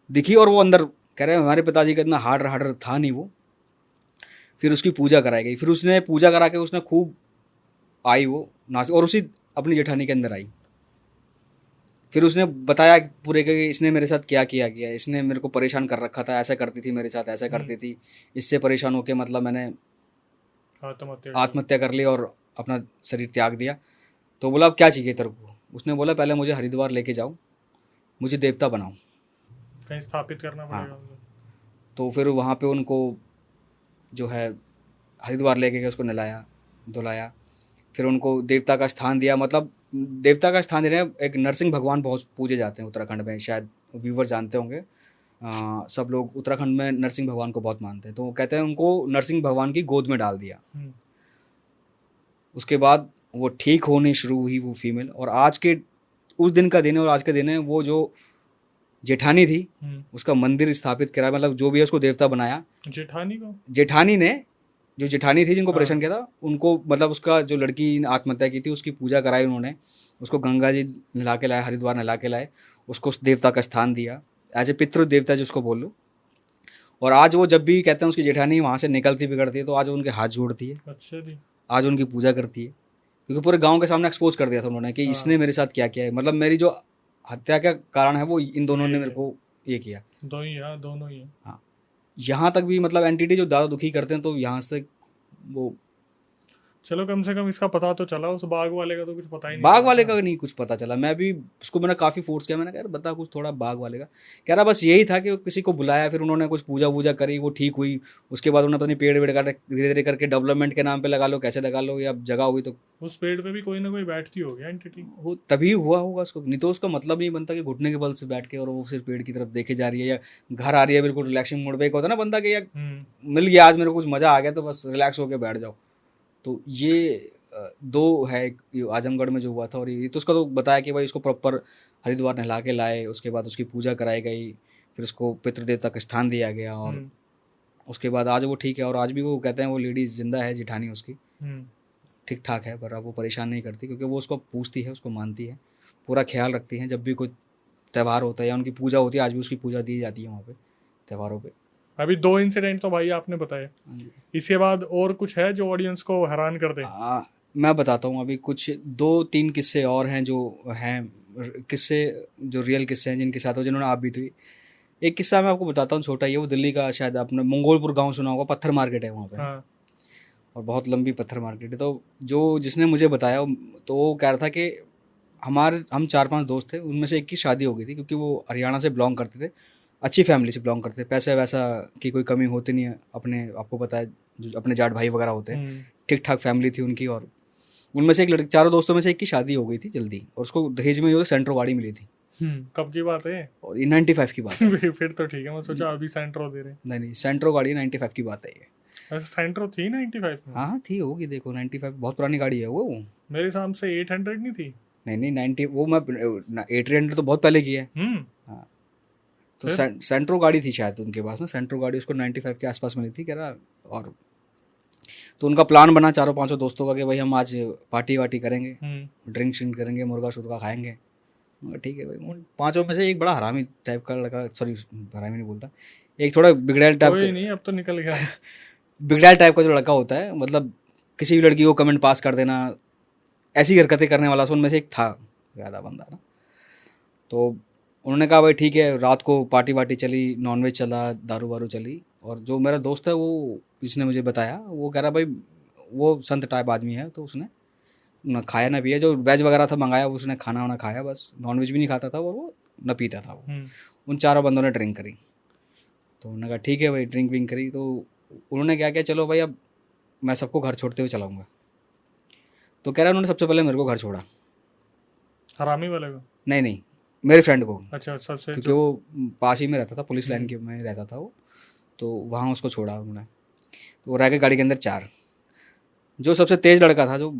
दिखी और वो अंदर कह रहे हमारे पिताजी का इतना हार्ड हार्ड था नहीं वो। फिर उसकी पूजा कराई गई, फिर उसने पूजा करा के उसने खूब आई वो नाच, और उसी अपनी जेठानी के अंदर आई। फिर उसने बताया पूरे कि इसने मेरे साथ क्या किया किया, इसने मेरे को परेशान कर रखा था, ऐसा करती थी मेरे साथ, ऐसा करती थी, इससे परेशान होकर मतलब मैंने आत्महत्या कर ली और अपना शरीर त्याग दिया। तो बोला अब क्या चाहिए तेरे को। उसने बोला पहले मुझे हरिद्वार लेके जाओ, मुझे देवता बनाओ, कहीं स्थापित करना पड़ेगा। हाँ। तो फिर वहाँ पे उनको जो है हरिद्वार लेके गए, उसको नहलाया धुलाया, फिर उनको देवता का स्थान दिया। मतलब देवता का स्थान दे रहे हैं, एक नरसिंह भगवान बहुत पूजे जाते हैं उत्तराखंड में, शायद व्यूवर जानते होंगे। सब लोग उत्तराखंड में नरसिंह भगवान को बहुत मानते हैं। तो वो कहते हैं उनको नरसिंह भगवान की गोद में डाल दिया। उसके बाद वो ठीक होनी शुरू हुई वो फीमेल, और आज के उस दिन का दिन है और आज के दिन है, वो जो जेठानी थी उसका मंदिर स्थापित करा, मतलब जो भी है उसको देवता बनाया। जेठानी को, जेठानी ने, जो जेठानी थी जिनको परेशान किया था उनको, मतलब उसका जो लड़की आत्महत्या की थी उसकी पूजा कराई उन्होंने, उसको गंगा जी नहला के लाए, हरिद्वार नहला के लाए, उसको उस देवता का स्थान दिया एज ए पितृ देवता जिसको बोल लो। और आज वो जब भी कहते हैं उसकी जेठानी वहाँ से निकलती बिगड़ती है तो आज उनके हाथ जोड़ती है। अच्छा जी, आज उनकी पूजा करती है, क्योंकि पूरे गांव के सामने एक्सपोज कर दिया था उन्होंने कि इसने मेरे साथ क्या किया है, मतलब मेरी जो हत्या का कारण है वो इन दोनों ने मेरे को ये किया। दोनों ही हाँ, यहाँ तक भी मतलब एंटिटी जो ज़्यादा दुखी करते हैं, तो यहाँ से वो, चलो कम से कम इसका पता तो चला। उस बाग वाले का तो कुछ पता ही नहीं, बाग वाले का नहीं कुछ पता चला। मैं भी उसको मैंने काफ़ी फोर्स किया, मैंने कहा बता कुछ थोड़ा बाग वाले का। कह रहा बस यही था कि किसी को बुलाया, फिर उन्होंने कुछ पूजा वूजा करी, वो ठीक हुई। उसके बाद उन्होंने अपनी पेड़ वेड़ काटे, धीरे धीरे करके डेवलपमेंट के नाम पे लगा लो, कैसे लगा लो, या जगह हुई तो उस पेड़ पे भी कोई ना कोई बैठती होगी एंटिटी, वो तभी हुआ होगा उसको, नहीं तो उसका मतलब नहीं बनता कि घुटने के बल से बैठ के और वो सिर्फ पेड़ की तरफ देखे जा रही है, या घर आ रही है बिल्कुल रिलैक्सिंग मोड पे। एक होता है ना बंदा कि यार मिल गया आज मेरे को कुछ मज़ा आ गया तो बस रिलैक्स होकर बैठ जाओ। तो ये दो है, एक आजमगढ़ में जो हुआ था, और ये तो उसका तो बताया कि भाई उसको प्रॉपर हरिद्वार नहला के लाए, उसके बाद उसकी पूजा कराई गई, फिर उसको पितृदेवता का स्थान दिया गया, और उसके बाद आज वो ठीक है। और आज भी वो कहते हैं वो लेडीज जिंदा है, जेठानी उसकी ठीक ठाक है, पर अब वो परेशान नहीं करती क्योंकि वो उसको पूछती है, उसको मानती है, पूरा ख्याल रखती हैं। जब भी कोई त्यौहार होता है या उनकी पूजा होती है, आज भी उसकी पूजा दी जाती है वहाँ पे त्योहारों पे। अभी 2 इंसिडेंट तो भाई आपने बताए, इसके बाद और कुछ है जो ऑडियंस को हैरान कर दे? मैं बताता हूँ अभी कुछ 2-3 किस्से और हैं जो हैं किस्से, जो रियल किस्से हैं जिनके साथ हो, जिन्होंने आप बीती हुई। एक किस्सा मैं आपको बताता हूँ, छोटा ही है, वो दिल्ली का, शायद आपने मंगोलपुर गांव सुना होगा, पत्थर मार्केट है वहाँ पे। और बहुत लंबी पत्थर मार्केट है। तो जो जिसने मुझे बताया तो वो कह रहा था कि हम 4-5 दोस्त थे, उनमें से एक की शादी हो गई थी क्योंकि वो हरियाणा से बिलॉन्ग करते थे, अच्छी फैमिली से बिलॉन्ग करते थे, पैसे वैसा की कोई कमी होती नहीं है, अपने आपको पता है जो अपने जाट भाई वगैरह होते हैं, ठीक ठाक फैमिली थी उनकी। और उनमें से एक लड़की, चारों दोस्तों में से एक की शादी हो गई थी जल्दी, और उसको दहेज में जो सेंट्रो गाड़ी मिली थी, कब की बात है? और ये 95 की बात है। फिर तो ठीक है, मैं सोचा अभी सेंट्रो दे रहे हैं। नहीं नहीं, सेंट्रो गाड़ी 95 की बात है ये। वैसे सेंट्रो थी 95 में? हाँ हाँ थी, होगी, देखो 95 बहुत पुरानी गाड़ी है वो। मेरे हिसाब से 800 नहीं थी। नहीं नहीं 90, वो मैं 800 तो बहुत पहले की है। हाँ, तो फिर? सेंट्रो गाड़ी थी शायद उनके पास ना, सेंट्रो गाड़ी उसको 95 के आसपास मिली थी कह रहा। और तो उनका प्लान बना चारों पांचों दोस्तों का कि भाई हम आज पार्टी वार्टी करेंगे, ड्रिंक शिंक करेंगे, मुर्गा शुर्गा खाएंगे। मैं कहा, ठीक है भाई। उन पांचों में से एक बड़ा हरामी टाइप का लड़का, सॉरी हरामी नहीं बोलता, एक थोड़ा बिगड़ैल टाइप कोई नहीं, अब तो निकल गया। बिगड़ैल टाइप का जो लड़का होता है, मतलब किसी भी लड़की को कमेंट पास कर देना, ऐसी हरकतें करने वाला, उनमें से एक था ज़्यादा बंदा ना। तो उन्होंने कहा भाई ठीक है, रात को पार्टी वार्टी चली, नॉनवेज चला, दारू वारू चली। और जो मेरा दोस्त है वो, जिसने मुझे बताया, वो कह रहा भाई वो संत टाइप आदमी है, तो उसने ना खाया ना पिया, जो वेज वगैरह था मंगाया उसने, खाना वाना खाया बस, नॉनवेज भी नहीं खाता था, और वो न पीता था वो। उन चारों बंदों ने ड्रिंक करी, तो उन्होंने कहा ठीक है भाई, ड्रिंक विंक करी। तो उन्होंने क्या किया, चलो भाई अब मैं सबको घर छोड़ते हुए चलाऊँगा। तो कह रहा उन्होंने सबसे पहले मेरे को घर छोड़ा। हरामी वाले को? नहीं नहीं, मेरे फ्रेंड को, अच्छा, सबसे क्योंकि वो पास ही में रहता था, पुलिस लाइन हम्म। के में रहता था वो, तो वहाँ उसको छोड़ा उन्होंने। तो वो रह गए गाड़ी के अंदर 4। जो सबसे तेज लड़का था, जो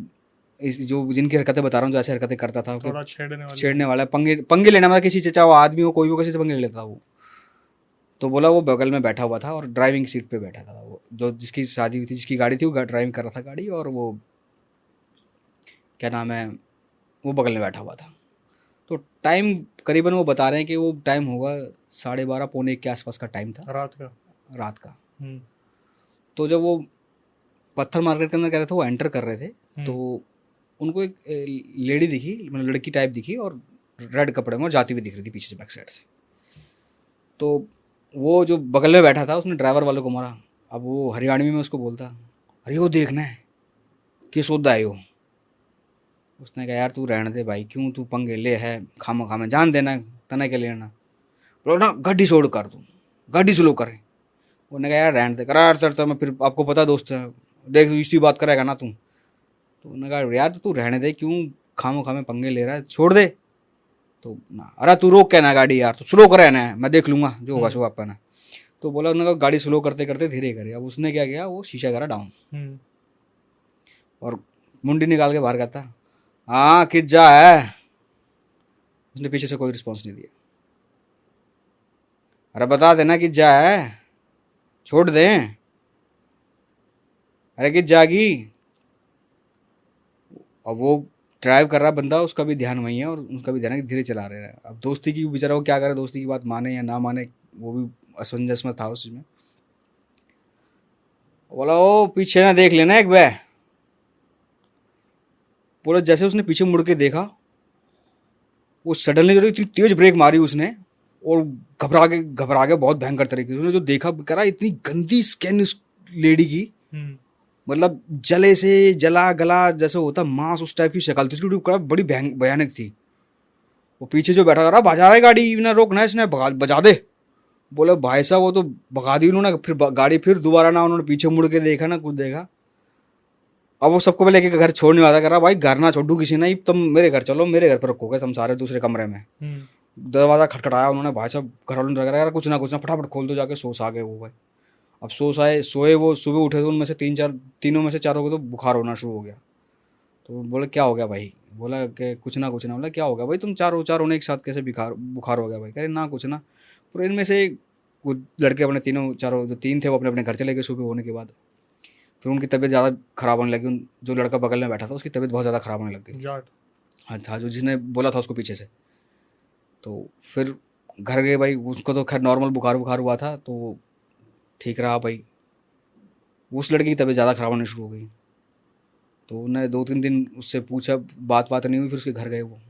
जो जिनकी हरकतें बता रहा हूँ, जो ऐसी हरकतें करता था कि थोड़ा छेड़ने छेड़ने वाला, पंगे पंगे लेने वाला, किसी से, चाहे वो आदमी हो कोई भी, किसी से पंगे ले लेता था वो। तो बोला वो बगल में बैठा हुआ था और ड्राइविंग सीट पे बैठा था वो, जो जिसकी शादी हुई थी, जिसकी गाड़ी थी, वो ड्राइविंग कर रहा था गाड़ी, और वो क्या नाम है, वो बगल में बैठा हुआ था। तो टाइम करीबन वो बता रहे हैं कि वो टाइम होगा 12:30 पौने 1 के आसपास का टाइम था, रात का। रात का। तो जब वो पत्थर मार्केट के अंदर कह रहे थे, वो एंटर कर रहे थे, तो उनको एक लेडी दिखी, मतलब लड़की टाइप दिखी, और रेड कपड़े में, और जाती हुई दिख रही थी पीछे से, बैक साइड से। तो वो जो बगल में बैठा था, उसने ड्राइवर वाले को मारा। अब वो हरियाणवी में उसको बोलता, अरे वो देखना है कि सोदा है वो। उसने कहा यार तू रहने दे भाई, क्यों तू पंगे ले है, खामा खामे जान देना, तना के लेना। बोलो ना गाड़ी छोड़ कर, तू गाड़ी स्लो करे। उन्होंने कहा यार रहने दे, करा यार, मैं फिर आपको पता दोस्त है, देख इसी बात करेगा ना तू। तो उन्होंने कहा यार तू रहने दे, क्यों खामो खामे पंगे ले रहा है, छोड़ दे। तो ना, अरे तू रोक के ना गाड़ी यार, तो स्लो करे ना, मैं देख लूंगा जो होगा सो आपका ना। तो बोला, उन्होंने कहा गाड़ी स्लो करते करते धीरे करे। अब उसने क्या किया, वो शीशा करा डाउन, और मुंडी निकाल के बाहर कहता, हाँ किस जा है। उसने पीछे से कोई रिस्पॉन्स नहीं दिया। अरे बता देना किस जा है, छोड़ दें, अरे किस जागी। अब वो ड्राइव कर रहा बंदा, उसका भी ध्यान वही है, और उसका भी ध्यान है कि धीरे चला रहे हैं। अब दोस्ती की बेचारा वो क्या करे, दोस्ती की बात माने या ना माने, वो भी असमंजस में था उस चीज में। बोला ओ पीछे ना देख लेना एक बार। बोला जैसे उसने पीछे मुड़ के देखा, वो सडनली जो इतनी तेज ब्रेक मारी उसने, और घबरा के बहुत भयंकर तरीके से उसने जो देखा, करा इतनी गंदी स्किन उस लेडी की, मतलब जले से जला गला जैसे होता मांस, उस टाइप की शक्ल थी उसकी, बड़ी भयानक थी। वो पीछे जो बैठा रहा, भजा रहा है गाड़ी, ना रोकना है इसने, बजा दे। बोले भाई साहब वो तो भगा दी उन्होंने, फिर गाड़ी फिर दोबारा ना उन्होंने पीछे मुड़ के देखा ना कुछ देखा। अब वो सबको लेके घर छोड़ने वाला, कह रहा भाई घर ना छोड़ू किसी ने, तुम मेरे घर चलो, मेरे घर पर रखोगे हम सारे दूसरे कमरे में। दरवाज़ा खटखटाया उन्होंने, भाई साहब घर वालों ने रखा, कुछ ना फटाफट खोल दो जाके, सोच आ गए वो भाई। अब सोए वो सुबह उठे तो उनमें से तीनों में से चारों को तो बुखार होना शुरू हो गया। तो बोले क्या हो गया भाई, बोला कि कुछ ना। बोला क्या हो गया भाई, तुम चारों ने एक साथ कैसे बुखार हो गया भाई। कह रहे ना कुछ ना। पर इनमें से कुछ लड़के अपने चारों जो 3 थे वो अपने अपने घर चले गए सुबह होने के बाद। फिर उनकी तबीयत ज़्यादा ख़राब होने लगी, जो लड़का बगल में बैठा था उसकी तबीयत बहुत ज़्यादा ख़राब होने लग गई। हाँ था, जो जिसने बोला था उसको पीछे से। तो फिर घर गए भाई, उसको तो खैर नॉर्मल बुखार हुआ था, तो ठीक रहा भाई। उस लड़की की तबीयत ज़्यादा ख़राब होनी शुरू हो गई। तो उन्होंने 2-3 दिन उससे पूछा, बात नहीं हुई। फिर उसके घर गए वो,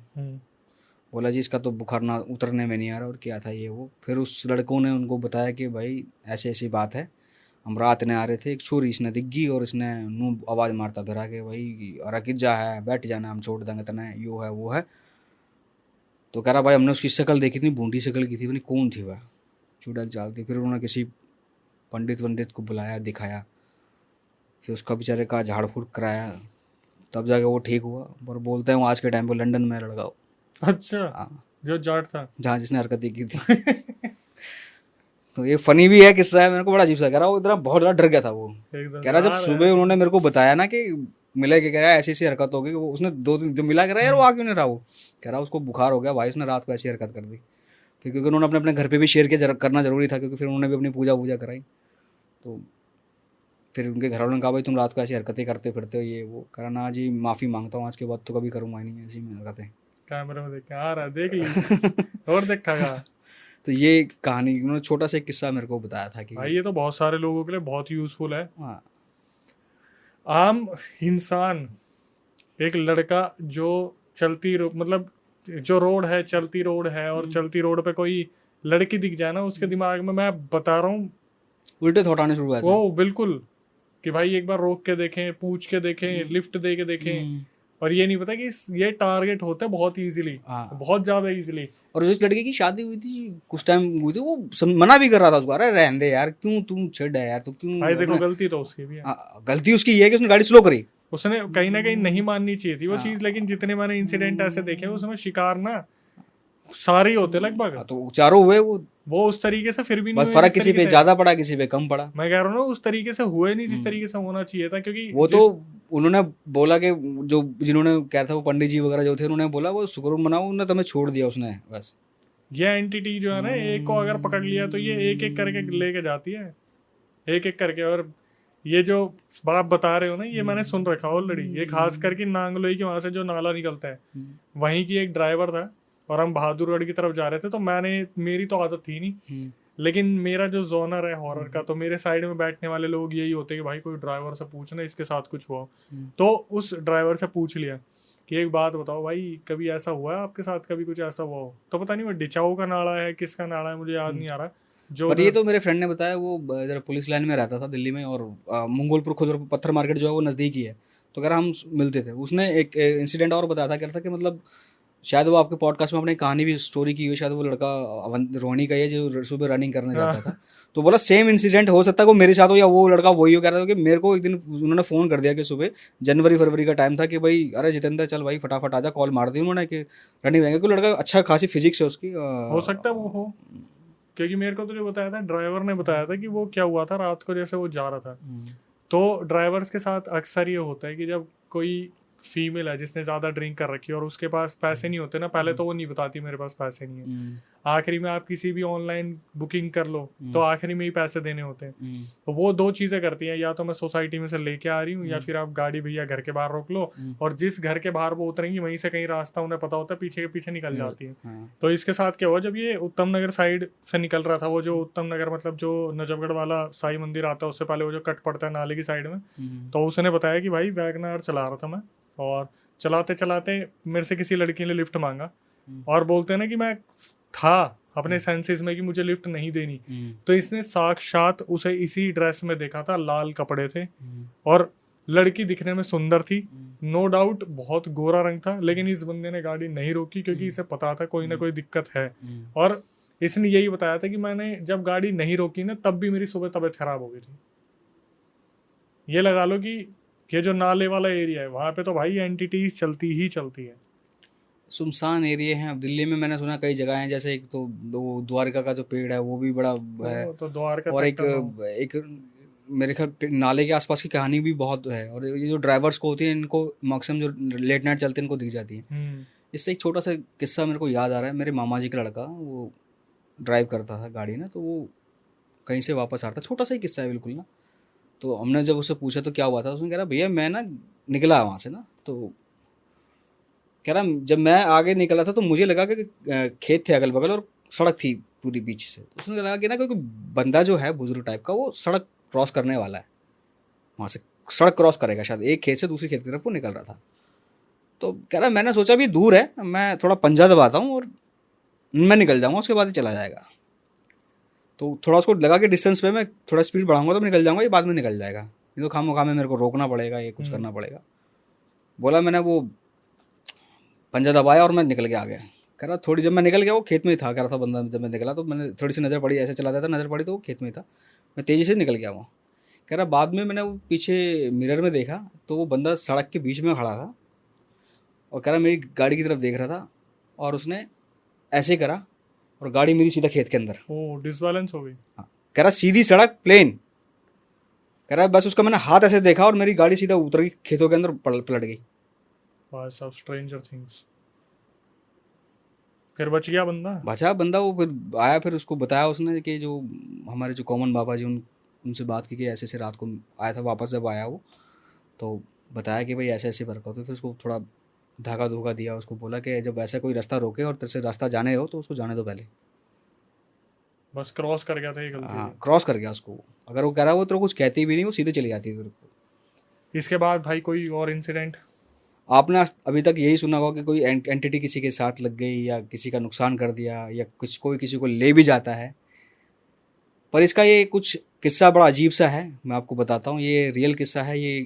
बोला जी इसका तो बुखार ना उतरने में नहीं आ रहा, और क्या था ये वो। फिर उस लड़कों ने उनको बताया कि भाई ऐसी ऐसी बात है, हम रात ने आ रहे थे, एक छोरी इसने दिख गई, और इसने नू आवाज़ मारता फिर आके भाई, अरे किस जा है, बैठ जाना, हम छोड़ देंगे तना, यो है वो है। तो कह रहा भाई हमने उसकी शक्ल देखी थी, बूढ़ी शक्ल की थी, मैंने कौन थी वह, चुड़ैल चाल थी। फिर उन्होंने किसी पंडित को बुलाया, दिखाया, फिर उसका बेचारे का झाड़ फूक कराया, तब जाके वो ठीक हुआ। पर बोलते हैं वो आज के टाइम पे लंदन में लड़का हो। अच्छा, हाँ, जो जाट था। जहाँ जिसने हरकतें की थी। तो ये फनी भी है किस्सा है, मेरे को बड़ा अजीब सा कह रहा वो इतना बहुत ज़्यादा डर गया था वो। एकदम कह रहा जब यार, सुबह उन्होंने मेरे को बताया ना कि मिले, के कह रहा है ऐसी ऐसी हरकत हो गई, वो उसने 2 दिन जो मिला, कह रहा यार वो आ क्यों नहीं रहा, वो कह रहा उसको बुखार हो गया भाई, उसने रात को ऐसी हरकत कर दी। फिर क्योंकि उन्होंने अपने अपने घर पे भी शेयर किया, करना जरूरी था, क्योंकि फिर उन्होंने भी अपनी पूजा वूजा कराई। तो फिर उनके घर वालों ने कहा भाई तुम रात को ऐसी हरकतें करते फिरते हो, ये वो। कह रहा ना जी माफ़ी मांगता हूँ, आज के बाद तो कभी करूँगा ही नहीं ऐसी मैं हरकतें। कैमरे में देख के आ रहा, देख ली और देखेगा। तो ये कहानी उन्होंने छोटा सा एक किस्सा मेरे को बताया था कि भाई ये तो बहुत सारे लोगों के लिए बहुत यूजफुल है। हाँ, आम इंसान, एक लड़का जो मतलब जो रोड है, चलती रोड है, और चलती रोड पे कोई लड़की दिख जाए ना, उसके दिमाग में, मैं बता रहा हूँ, उल्टे थॉट आने शुरू हुए थे। वो बिल्कुल कि भाई एक बार रोक के देखें, पूछ के देखें, लिफ्ट दे के देखें। और ये नहीं पता कि ये टारगेट होते हैं बहुत इजीली, हाँ। बहुत ज्यादा इजीली। और जिस लड़के की शादी हुई थी कुछ टाइम हुई थी, वो मना भी कर रहा था उसको, अरे रहने दे यार, क्यों तुम छिड़ है यार, तो क्यों भाई देखो, गलती तो उसकी भी है। गलती उसकी ये है कि उसने गाड़ी स्लो करी। उसने कहीं ना कहीं नहीं माननी चाहिए थी वो चीज, लेकिन जितने मैंने इंसिडेंट ऐसे देखे, उसमें शिकार ना सारे ही होते लगभग। तो चारों हुए वो उस तरीके से फिर भी नहीं बस हुए फर्क जिस किसी तरीके पे से, ज्यादा पड़ा, किसी पे कम पड़ा। मैं कह रहा हूँ ना, उस तरीके से हुए नहीं जिस तरीके से होना चाहिए था, क्योंकि वो तो उन्होंने बोला कि जो जिन्होंने कहा था वो पंडित जी वगैरह जो थे, उन्होंने बोला वो शुक्र मनाओ, उन्होंने तुम्हें छोड़ दिया उसने बस। ये एंटिटी जो है ना, एक को अगर पकड़ लिया तो ये एक एक करके लेके जाती है, एक एक करके। और ये जो बात बता रहे हो ना, ये मैंने सुन रखा ऑलरेडी। ये खास करके नांगलोई के वहां से जो नाला निकलता है, वहीं की एक ड्राइवर था, और हम बहादुरगढ़ की तरफ जा रहे थे। तो मेरी तो आदत थी नहीं, लेकिन मेरा जो जोनर है हॉरर का, तो मेरे साइड में बैठने वाले लोग यही होते हैं कि भाई कोई ड्राइवर से पूछना इसके साथ कुछ हुआ। तो उस ड्राइवर से पूछ लिया कि एक बात बताओ भाई, कभी ऐसा हुआ है आपके साथ, कभी कुछ ऐसा हुआ हो? तो पता नहीं वो डिचाऊ का नाला है, किसका नाला है, मुझे याद नहीं आ रहा। जो पर ये तो मेरे फ्रेंड ने बताया, वो इधर पुलिस लाइन में रहता था दिल्ली में, और मंगोलपुर खुद पत्थर मार्केट जो है वो नज़दीक ही है। तो कह रहा हम मिलते थे। उसने एक इंसिडेंट और बताया था, कह रहा था कि मतलब शायद वो आपके पॉडकास्ट में अपनी कहानी भी स्टोरी की हुई, शायद वो लड़का रोहिणी का ही है जो सुबह रनिंग करने जाता था। तो बोला सेम इंसिडेंट हो सकता है वो मेरे साथ हो, या वो लड़का वही हो। कह रहा था कि मेरे को एक दिन उन्होंने फ़ोन कर दिया कि सुबह जनवरी फरवरी का टाइम था कि भाई अरे जितेंद्र चल भाई फटाफट आजा, कॉल मार दी उन्होंने कि रनिंग जाएंगे। क्योंकि लड़का अच्छा खासी फिजिक्स है उसकी। हो सकता है वो हो, क्योंकि मेरे को तो जो बताया था, ड्राइवर ने बताया था कि वो क्या हुआ था रात को, जैसे वो जा रहा था। तो ड्राइवर्स के साथ अक्सर ये होता है कि जब कोई फीमेल है जिसने ज़्यादा ड्रिंक कर रखी है और उसके पास पैसे नहीं होते ना, पहले तो वो नहीं बताती मेरे पास पैसे नहीं है। आखिरी में आप किसी भी ऑनलाइन बुकिंग कर लो तो आखिरी में ही पैसे देने होते हैं। तो वो 2 चीज़ें करती हैं, या तो मैं सोसाइटी में से लेके आ रही हूँ, या फिर आप गाड़ी भैया घर के बाहर रोक लो, और जिस घर के बाहर वो उतरेंगी वहीं से कहीं रास्ता उन्हें पता होता है, पीछे के पीछे निकल जाती है। तो इसके साथ क्या हुआ, जब ये उत्तम नगर साइड से निकल रहा था, वो जो उत्तम नगर मतलब जो नजफगढ़ वाला साई मंदिर आता है, उससे पहले वो जो कट पड़ता है नाले की साइड में, तो उसने बताया कि भाई वैगनआर चला रहा था मैं, और चलाते चलाते मेरे से किसी लड़की ने लिफ्ट मांगा, और बोलते हैं ना कि मैं था अपने सेंसेस में कि मुझे लिफ्ट नहीं देनी। तो इसने साक्षात उसे इसी ड्रेस में देखा था, लाल कपड़े थे, और लड़की दिखने में सुंदर थी, नो डाउट बहुत गोरा रंग था। लेकिन इस बंदे ने गाड़ी नहीं रोकी क्योंकि इसे पता था कोई ना कोई दिक्कत है। और इसने यही बताया था कि मैंने जब गाड़ी नहीं रोकी ना, तब भी मेरी सुबह तबीयत खराब हो गई थी। ये लगा लो कि ये जो नाले वाला एरिया है, वहां पे तो भाई एंटिटीज चलती ही चलती है। सुनसान एरिया हैं। अब दिल्ली में मैंने सुना कई जगह हैं, जैसे एक तो वो द्वारका का जो पेड़ है वो भी बड़ा है, तो द्वारका और एक मेरे ख्याल नाले के आसपास की कहानी भी बहुत है। और ये जो ड्राइवर्स को होती है, इनको मैक्सिमम जो लेट नाइट चलते हैं इनको दिख जाती है। इससे एक छोटा सा किस्सा मेरे को याद आ रहा है। मेरे मामा जी का लड़का वो ड्राइव करता था गाड़ी ना, तो वो कहीं से वापस आ रहा था, छोटा सा ही किस्सा है बिल्कुल ना। तो हमने जब उससे पूछा तो क्या हुआ था, उसने कह रहा भैया मैं ना निकला वहाँ से ना, तो कह रहा जब मैं आगे निकला था तो मुझे लगा कि खेत थे अगल बगल और सड़क थी पूरी बीच से। तो उसने लगा कि ना कोई बंदा जो है बुजुर्ग टाइप का, वो सड़क क्रॉस करने वाला है, वहाँ से सड़क क्रॉस करेगा शायद, एक खेत से दूसरी खेत की तरफ वो निकल रहा था। तो कह रहा मैंने सोचा भी दूर है, मैं थोड़ा पंजा दबाता हूँ और मैं निकल जाऊँगा, उसके बाद ही चला जाएगा। तो थोड़ा उसको लगा कि डिस्टेंस पे मैं थोड़ा स्पीड बढ़ाऊंगा तो मैं निकल जाऊँगा, ये बाद में निकल जाएगा, ये तो खामोखा में मेरे को रोकना पड़ेगा, ये कुछ करना पड़ेगा। बोला मैंने वो पंजा दबाया और मैं निकल के आ गया। कह रहा थोड़ी, जब मैं निकल गया वो खेत में ही था, कह रहा था बंदा, जब मैं निकला तो मैंने थोड़ी सी नज़र पड़ी, ऐसे चला जाता, नज़र पड़ी तो वो खेत में ही था, मैं तेज़ी से निकल गया वहाँ। कह रहा बाद में मैंने वो पीछे मिरर में देखा तो वो बंदा सड़क के बीच में खड़ा था और कह रहा मेरी गाड़ी की तरफ देख रहा था और उसने ऐसे करा और गाड़ी मेरी सीधा खेत के अंदर। ओ डिसबैलेंस हो गई। हाँ, कह रहा सीधी सड़क प्लेन, कह रहा बस उसका मैंने हाथ ऐसे देखा और मेरी गाड़ी सीधा उतर गई खेतों के अंदर, पलट गई। भाई साहब स्ट्रेंजर थिंग्स। फिर बच गया बंदा। बचा बंदा, वो फिर आया, फिर उसको बताया उसने कि जो हमारे जो कॉमन बाबा जी, उनसे बात की कि ऐसे ऐसे रात को आया था, वापस जब आया वो तो बताया कि भाई ऐसे ऐसे बरकत होती है। फिर उसको थोड़ा धागा धोखा दिया, उसको बोला कि जब ऐसा कोई रास्ता रोके और तेरे से रास्ता जाने हो तो उसको जाने दो पहले। बस क्रॉस कर गया था ये गलती हाँ, थी। क्रॉस कर गया उसको, अगर वो कह रहा है वो तो कुछ कहती भी नहीं, वो सीधे चली जाती है तेरे को। इसके बाद भाई कोई और इंसिडेंट? आपने अभी तक यही सुना होगा कि कोई एंटिटी किसी के साथ लग गई या किसी का नुकसान कर दिया या कोई किसी को ले भी जाता है, पर इसका ये कुछ किस्सा बड़ा अजीब सा है। मैं आपको बताता हूँ, ये रियल किस्सा है। ये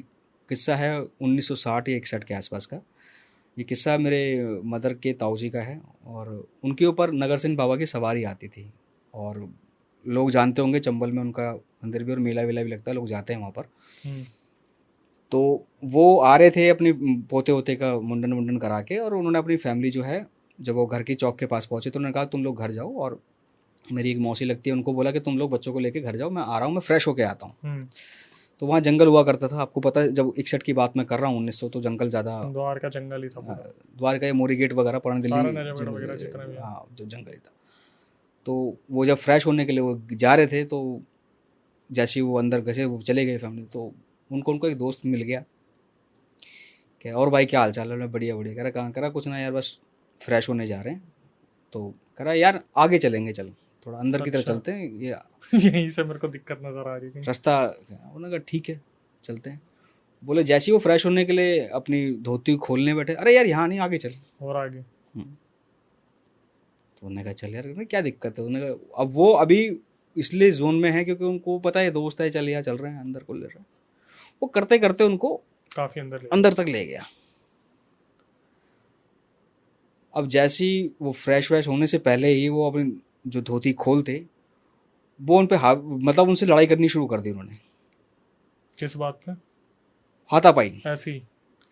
किस्सा है 1960 या 61 के आसपास का। ये किस्सा मेरे मदर के ताऊजी का है और उनके ऊपर नगर सिंह बाबा की सवारी आती थी। और लोग जानते होंगे चंबल में उनका मंदिर भी और मेला वेला भी लगता है, लोग जाते हैं वहाँ पर। तो वो आ रहे थे अपनी पोते वोते का मुंडन वुंडन करा के, और उन्होंने अपनी फैमिली जो है, जब वो घर की चौक के पास पहुँचे तो उन्होंने कहा तुम लोग घर जाओ, और मेरी एक मौसी लगती है, उनको बोला कि तुम लोग बच्चों को लेके घर जाओ, मैं आ रहा हूँ, मैं फ्रेश होके आता हूँ। तो वहाँ जंगल हुआ करता था, आपको पता है, जब 61 की बात मैं कर रहा हूँ, 1900, तो जंगल ज़्यादा, द्वार का जंगल ही था पूरा। द्वारका या मोरी गेट वगैरह, पुरानी दिल्ली सारा नजफगढ़ वगैरह जितना भी है। हाँ, जो जंगल ही था। तो वो जब फ्रेश होने के लिए वो जा रहे थे, तो जैसे ही वो अंदर घसे, वो चले गए फैमिली, तो उनको एक दोस्त मिल गया। क्या और भाई क्या हाल चाल है? मैं बढ़िया बढ़िया। कह रहा कहाँ? कह रहा कुछ ना यार, बस फ्रेश होने जा रहे हैं। तो कह रहा यार आगे चलेंगे, चल थोड़ा अंदर की तरफ अच्छा। चलते हैं, ये यहीं से मेरे को दिक्कत नजर आ रही थी। रास्ता। उन्होंने कहा ठीक है चलते हैं। बोले जैसे ही वो फ्रेश होने के लिए अपनी धोती खोलने बैठे, अरे यार यहाँ नहीं, आगे चल। और आगे? तो उन्होंने कहा चल यार, उन्हें क्या दिक्कत है? उन्होंने कहा अब वो अभी इसलिए जोन में है क्योंकि उनको पता है दोस्त है, चल यार चल रहे हैं, अंदर को ले रहे हैं। वो करते करते उनको काफी अंदर ले। अंदर तक ले गया। अब जैसे ही वो फ्रेश व्रेश होने से पहले ही वो अपनी जो धोती खोलते, वो उन पे मतलब उनसे लड़ाई करनी शुरू कर दी उन्होंने। किस बात पे? हाथापाई। ऐसी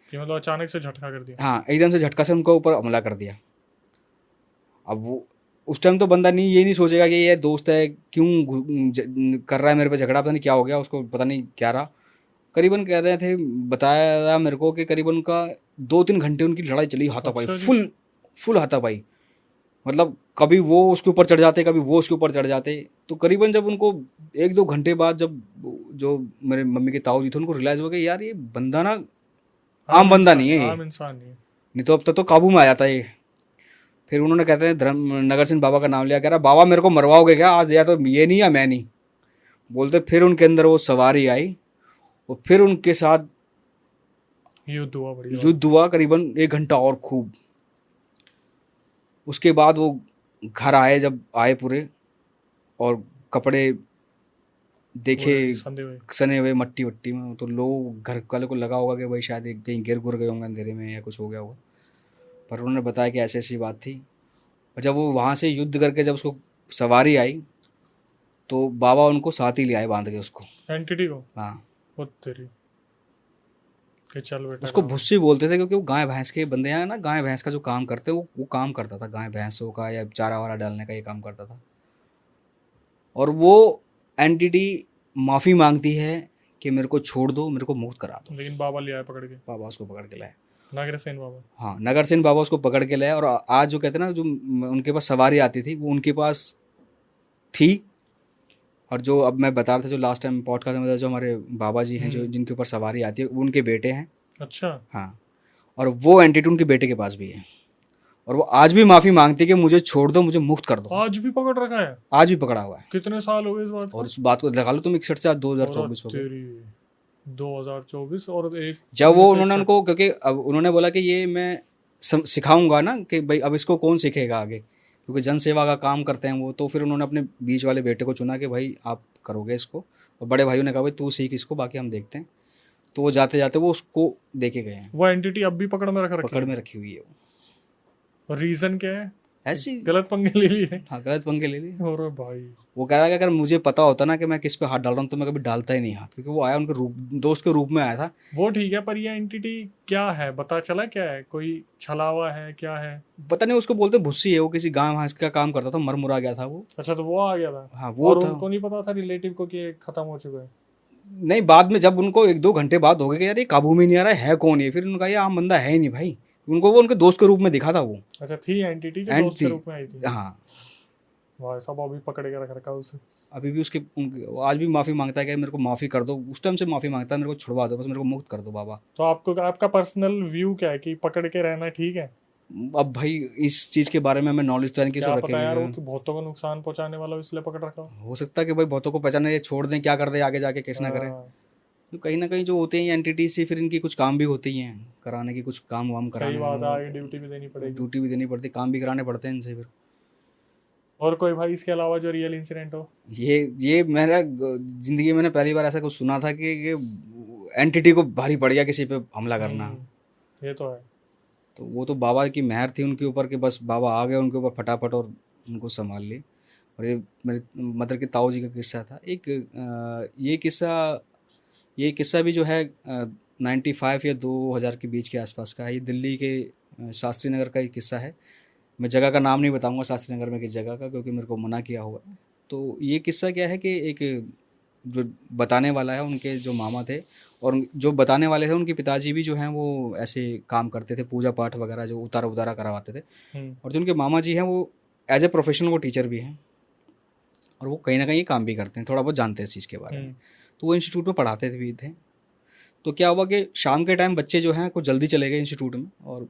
कि मतलब अचानक से झटका कर दिया? हाँ, एकदम से झटका से उनके ऊपर हमला कर दिया। अब वो उस टाइम तो बंदा नहीं, ये नहीं सोचेगा कि ये दोस्त है, क्यों कर रहा है मेरे पे झगड़ा, पता नहीं क्या हो गया उसको, पता नहीं क्या रहा। करीबन कह रहे थे, बताया मेरे को कि करीबन उनका 2-3 घंटे उनकी लड़ाई चली, हाथापाई, अच्छा जी। फुल हाथापाई। मतलब कभी वो उसके ऊपर चढ़ जाते, कभी वो उसके ऊपर चढ़ जाते। तो करीबन जब उनको 1-2 घंटे बाद, जब जो मेरे मम्मी के ताऊ जी थे, उनको रियलाइज़ हो गया यार ये बंदा ना आम बंदा नहीं है, ये आम इंसान नहीं है। नहीं तो अब तक तो काबू में आ जाता है ये। फिर उन्होंने कहते हैं धर्म नगर सिंह बाबा का नाम लिया, कह रहा बाबा मेरे को मरवाओगे क्या आज, या तो ये नहीं या मैं नहीं। बोलते फिर उनके अंदर वो सवारी आई और फिर उनके साथ युद्ध हुआ बढ़िया। युद्ध हुआ करीबन 1 घंटा और खूब। उसके बाद वो घर आए, जब आए पूरे, और कपड़े देखे पूरे संधे हुए। सने हुए मट्टी वट्टी में, तो लोग घर वाले को लगा होगा कि भाई शायद कहीं गिर गुर गए होंगे अंधेरे में या कुछ हो गया होगा। पर उन्होंने बताया कि ऐसी ऐसी बात थी। और जब वो वहाँ से युद्ध करके जब उसको सवारी आई, तो बाबा उनको साथ ही ले आए बांध के उसको। एंटिटी को? हाँ, वो तेरी कि चल बेटा उसको काम। भुस्सी बोलते थे क्योंकि वो गाय भैंस के बंदे हैं ना, गाय भैंस का जो काम करते हैं वो काम करता था, गाय भैंसों का या चारा वारा डालने का ये काम करता था। और वो एंटिटी माफ़ी मांगती है कि मेरे को छोड़ दो, मेरे को मुक्त करा दो। लेकिन बाबा ले आए पकड़ के। बाबा उसको पकड़ के लाए। नागर सेन बाबा। हाँ, नगर सेन बाबा उसको पकड़ के लाए। और आज जो कहते हैं ना, जो उनके पास सवारी आती थी, वो उनके पास थी। और जो अब मैं बता रहा था, जो लास्ट टाइम पॉडकास्ट में बताया, जो हमारे बाबा जी हैं, जो जिनके ऊपर सवारी आती है, वो उनके बेटे हैं। अच्छा। हाँ, और वो एंटिटी उनके बेटे के पास भी है। और वो आज भी माफ़ी मांगती है कि मुझे छोड़ दो, मुझे मुक्त कर दो। आज भी पकड़ रखा है? आज भी पकड़ा हुआ है। कितने साल हो गए इस बात को? और इस बात को लगा लो तुम, 61 से आज 2024 हो गए। तेरी 2024 और एक जब वो उन्होंने उनको, क्योंकि अब उन्होंने बोला कि ये मैं सिखाऊंगा ना, कि भाई अब इसको कौन सीखेगा आगे, क्योंकि जन सेवा का काम करते हैं वो। तो फिर उन्होंने अपने बीच वाले बेटे को चुना कि भाई आप करोगे इसको, और बड़े भाइयों ने कहा भाई तू सीख इसको, बाकी हम देखते हैं। तो वो जाते जाते वो उसको दे के गए हैं। वो एंटिटी अब भी पकड़ में रख रखी पकड़ है? में रखी हुई है वो। रीजन क्या है? ऐसी गलत पंगे ले लिए। हाँ गलत पंगे ले लिए। अरे भाई। वो कह रहा है कि अगर मुझे पता होता ना कि मैं किस पे हाथ डाल रहा हूँ तो मैं कभी डालता ही नहीं हाथ, क्योंकि वो आया उनके रूप, दोस्त के रूप में आया था। वो ठीक है, पर ये एंटिटी क्या है, पता चला क्या है? कोई छलावा है, क्या है? पता नहीं, उसको बोलते भुस्सी है, वो किसी गाँव वहाँ इसका काम करता था, मर मुरा गया था वो। अच्छा, तो वो आ गया था। हाँ वो और था। उनको नहीं पता था रिलेटिव को कि ये खत्म हो चुका है? नहीं, बाद में जब उनको 1-2 घंटे बाद हो गए कि यार ये काबू में नहीं आ रहा है कौन ये, फिर उनका ये आम बंदा है ही नहीं भाई। उनको वो उनके दोस्त के रूप में दिखा था वो। अच्छा, थी एंटिटी जो एंड दोस्त के थी। रूप में आई थी। हाँ। भाई साहब, अभी पकड़ के रख रखा है उसे। अभी भी वो आज भी माफ़ी मांगता है कि मेरे को माफ़ी कर दो, उस टाइम से माफ़ी मांगता है, मेरे को छुड़वा दो, बस मेरे को मुक्त कर दो बाबा। तो आपको, आपका पर्सनल व्यू क्या है कि पकड़ के रहना ठीक है? अब भाई इस चीज़ के बारे में हमें नॉलेज तो है नहीं, किस क्या रखे पता हुए यार, वो हैं। कि बहुतों को नुकसान पहुंचाने वाला हो, इसलिए पकड़ रखा हो। हो सकता है कि भाई बहुतों को पहचाने, ये छोड़ दें, क्या कर दे आगे जाके, केस ना करें। हाँ, तो कहीं ना कहीं जो होते हैं एंटिटी से, फिर इनकी कुछ काम भी होती हैं कराने की, कुछ काम वाम सही कराने, बात है, आगे ड्यूटी भी देनी पड़ेगी। ड्यूटी भी देनी पड़ती, काम भी कराने पड़ते हैं इनसे फिर। और कोई भाई इसके अलावा जो रियल इंसिडेंट हो? ये मेरा जिंदगी में मैंने पहली बार ऐसा कुछ सुना था कि एंटिटी को भारी पड़ गया किसी पे हमला करना। ये तो है। तो वो तो बाबा की मेहर थी उनके ऊपर कि बस बाबा आ गए उनके ऊपर फटाफट और उनको संभाल ली। और ये मेरे मदर के ताऊ जी का किस्सा था एक। ये किस्सा भी जो है 95 या 2000 के बीच के आसपास का है। ये दिल्ली के शास्त्री नगर का एक किस्सा है। मैं जगह का नाम नहीं बताऊंगा शास्त्री नगर में किस जगह का, क्योंकि मेरे को मना किया हुआ है। तो ये किस्सा क्या है कि एक जो बताने वाला है, उनके जो मामा थे, और जो बताने वाले थे उनके पिताजी भी जो हैं वो ऐसे काम करते थे, पूजा पाठ वगैरह जो उतारा उतारा करवाते थे। हम्म। और जो उनके मामा जी हैं वो एज ए प्रोफेशनल वो टीचर भी हैं, और वो कहीं ना कहीं काम भी करते हैं, थोड़ा बहुत जानते हैं इस चीज़ के बारे में। तो वो इंस्टीट्यूट में पढ़ाते भी थे। तो क्या हुआ कि शाम के टाइम बच्चे जो हैं कुछ जल्दी चले गए इंस्टीट्यूट में, और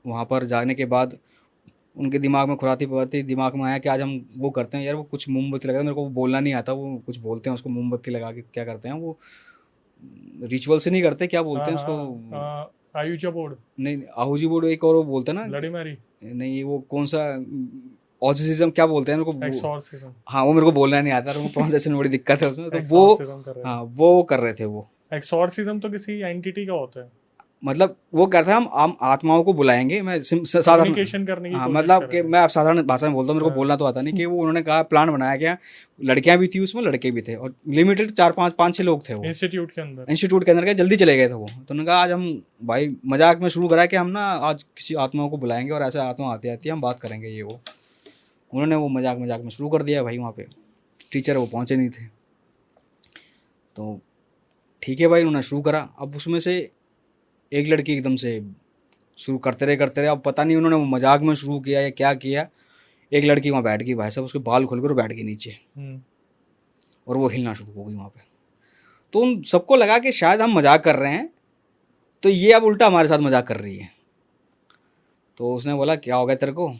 वहाँ पर जाने के बाद उनके दिमाग में खुराती पुराती दिमाग में आया कि आज हम वो करते हैं यार, वो कुछ मोमबत्ती लगा, मेरे को वो बोलना नहीं आता, वो कुछ बोलते हैं उसको, मोमबत्ती लगा के क्या करते हैं वो, रिचुअल से नहीं करते, क्या बोलते हाँ हैं उसको। हाँ, आयुजा बोर्ड। नहीं, आहूजी बोर्ड एक और वो बोलते हैं ना। Bloody Mary. नहीं, वो कौन सा ऑक्सीजम क्या बोलते हैं मेरे को एक्सॉर्सिज्म। हाँ वो मेरे को बोलना नहीं आता, मेरे को प्रोनाउंसिएशन में बड़ी दिक्कत है उसमें, तो वो एक्सॉर्सिज्म कर रहे हाँ वो कर रहे थे वो। हैं। एक्सॉर्सिज्म तो किसी एंटिटी का होता है। मतलब वो कहते हैं हम आम आत्माओं को बुलाएंगे, मैं साधारण, कम्युनिकेशन करने की हाँ कोशिश मतलब कर कि रहे मैं आप साधारण भाषा में बोलता हूँ, मेरे को हाँ। बोलना तो आता नहीं, कि वो उन्होंने कहा प्लान बनाया गया, लड़कियां भी थी उसमें, लड़के भी थे, और लिमिटेड 4-5-5-6 लोग थे वो इंस्टीट्यूट के अंदर। इंस्टीट्यूट के अंदर के, जल्दी चले गए थे वो। तो उन्होंने कहा आज हम भाई मजाक में शुरू करा कि हम ना आज किसी आत्माओं को बुलाएंगे और ऐसे आत्मा आती आती है, हम बात करेंगे ये वो। उन्होंने वो मजाक मजाक में शुरू कर दिया भाई, वहाँ पे टीचर वो पहुँचे नहीं थे। तो ठीक है भाई, उन्होंने शुरू करा। अब उसमें से एक लड़की एकदम से शुरू करते रहे, अब पता नहीं उन्होंने वो मजाक में शुरू किया या क्या किया, एक लड़की वहाँ बैठ गई भाई साहब, उसके बाल खोल कर बैठ गई नीचे, और वो हिलना शुरू हो गई वहाँ पे। तो उन सबको लगा कि शायद हम मजाक कर रहे हैं, तो ये अब उल्टा हमारे साथ मजाक कर रही है। तो उसने बोला क्या हो गया तेरे को,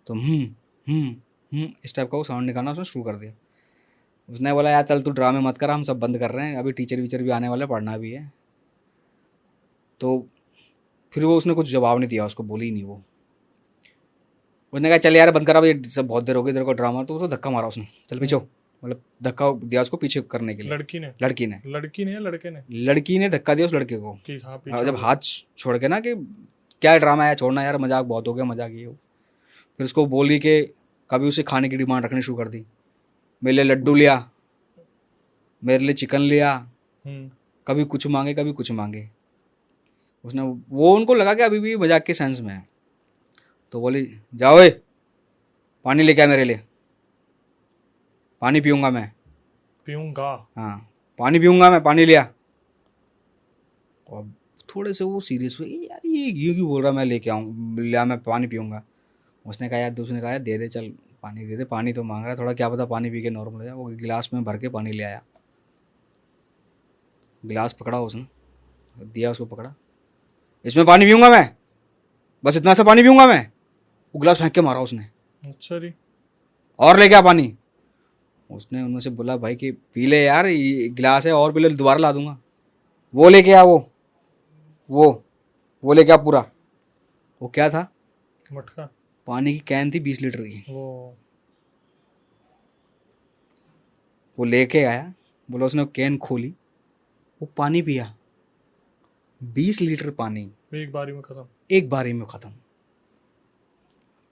तो इस टाइप का वो साउंड निकालना उसने शुरू कर दिया। उसने बोला यार चल तू ड्रामे मत कर, हम सब बंद कर रहे हैं, अभी टीचर वीचर भी आने वाले, पढ़ना भी है। तो फिर वो उसने कुछ जवाब नहीं दिया, उसको बोली ही नहीं वो। उसने कहा चल यार बंद करा, ये सब बहुत देर हो गई तेरे को ड्रामा, तो उसको धक्का मारा उसने, चल पीछे, मतलब धक्का दिया उसको पीछे करने के लिए। लड़की ने या लड़की ने धक्का दिया उस लड़के को। कि हाँ, हाँ, पीछे जब हो। हाथ छोड़ के ना कि क्या ड्रामा है, छोड़ना यार, मजाक बहुत हो गया, मजाक ये हो। फिर उसको बोली कि कभी उसे खाने की डिमांड रखनी शुरू कर दी, मेरे लिए लड्डू लिया, मेरे लिए चिकन लिया, कभी कुछ मांगे कभी कुछ मांगे। उसने वो उनको लगा कि अभी भी मजाक के सेंस में है। तो बोली जाओ पानी लेके आ मेरे लिए, पानी पीऊँगा मैं, पीऊँगा। हाँ पानी पीऊँगा मैं, पानी लिया। और थोड़े से वो सीरियस हुए, यार ये क्यों बोल रहा, मैं लेके आऊँ, लिया मैं पानी पीऊँगा। उसने कहा यार, दूसरे ने कहा यार दे दे, चल पानी दे दे, पानी तो मांग रहा है थोड़ा, क्या पता पानी पी के नॉर्मल हो जाए। वो गिलास में भर के पानी ले आया, गिलास पकड़ा उसने, दिया उसको, पकड़ा, इसमें पानी पीऊँगा मैं, बस इतना सा पानी पीऊँगा मैं। वो गिलास फेंक के मारा उसने। अच्छा जी। और ले क्या पानी। उसने उनमें से बोला भाई कि पी ले यार, ये गिलास है, और पी ले, दोबारा ला दूंगा। वो लेके आ, वो लेके आ पूरा। वो क्या था, मटका। पानी की कैन थी 20 लीटर की। वो लेके आया, बोला उसने कैन खोली, वो पानी पिया, 20 लीटर पानी एक बारी में खत्म। एक बारी में ख़त्म।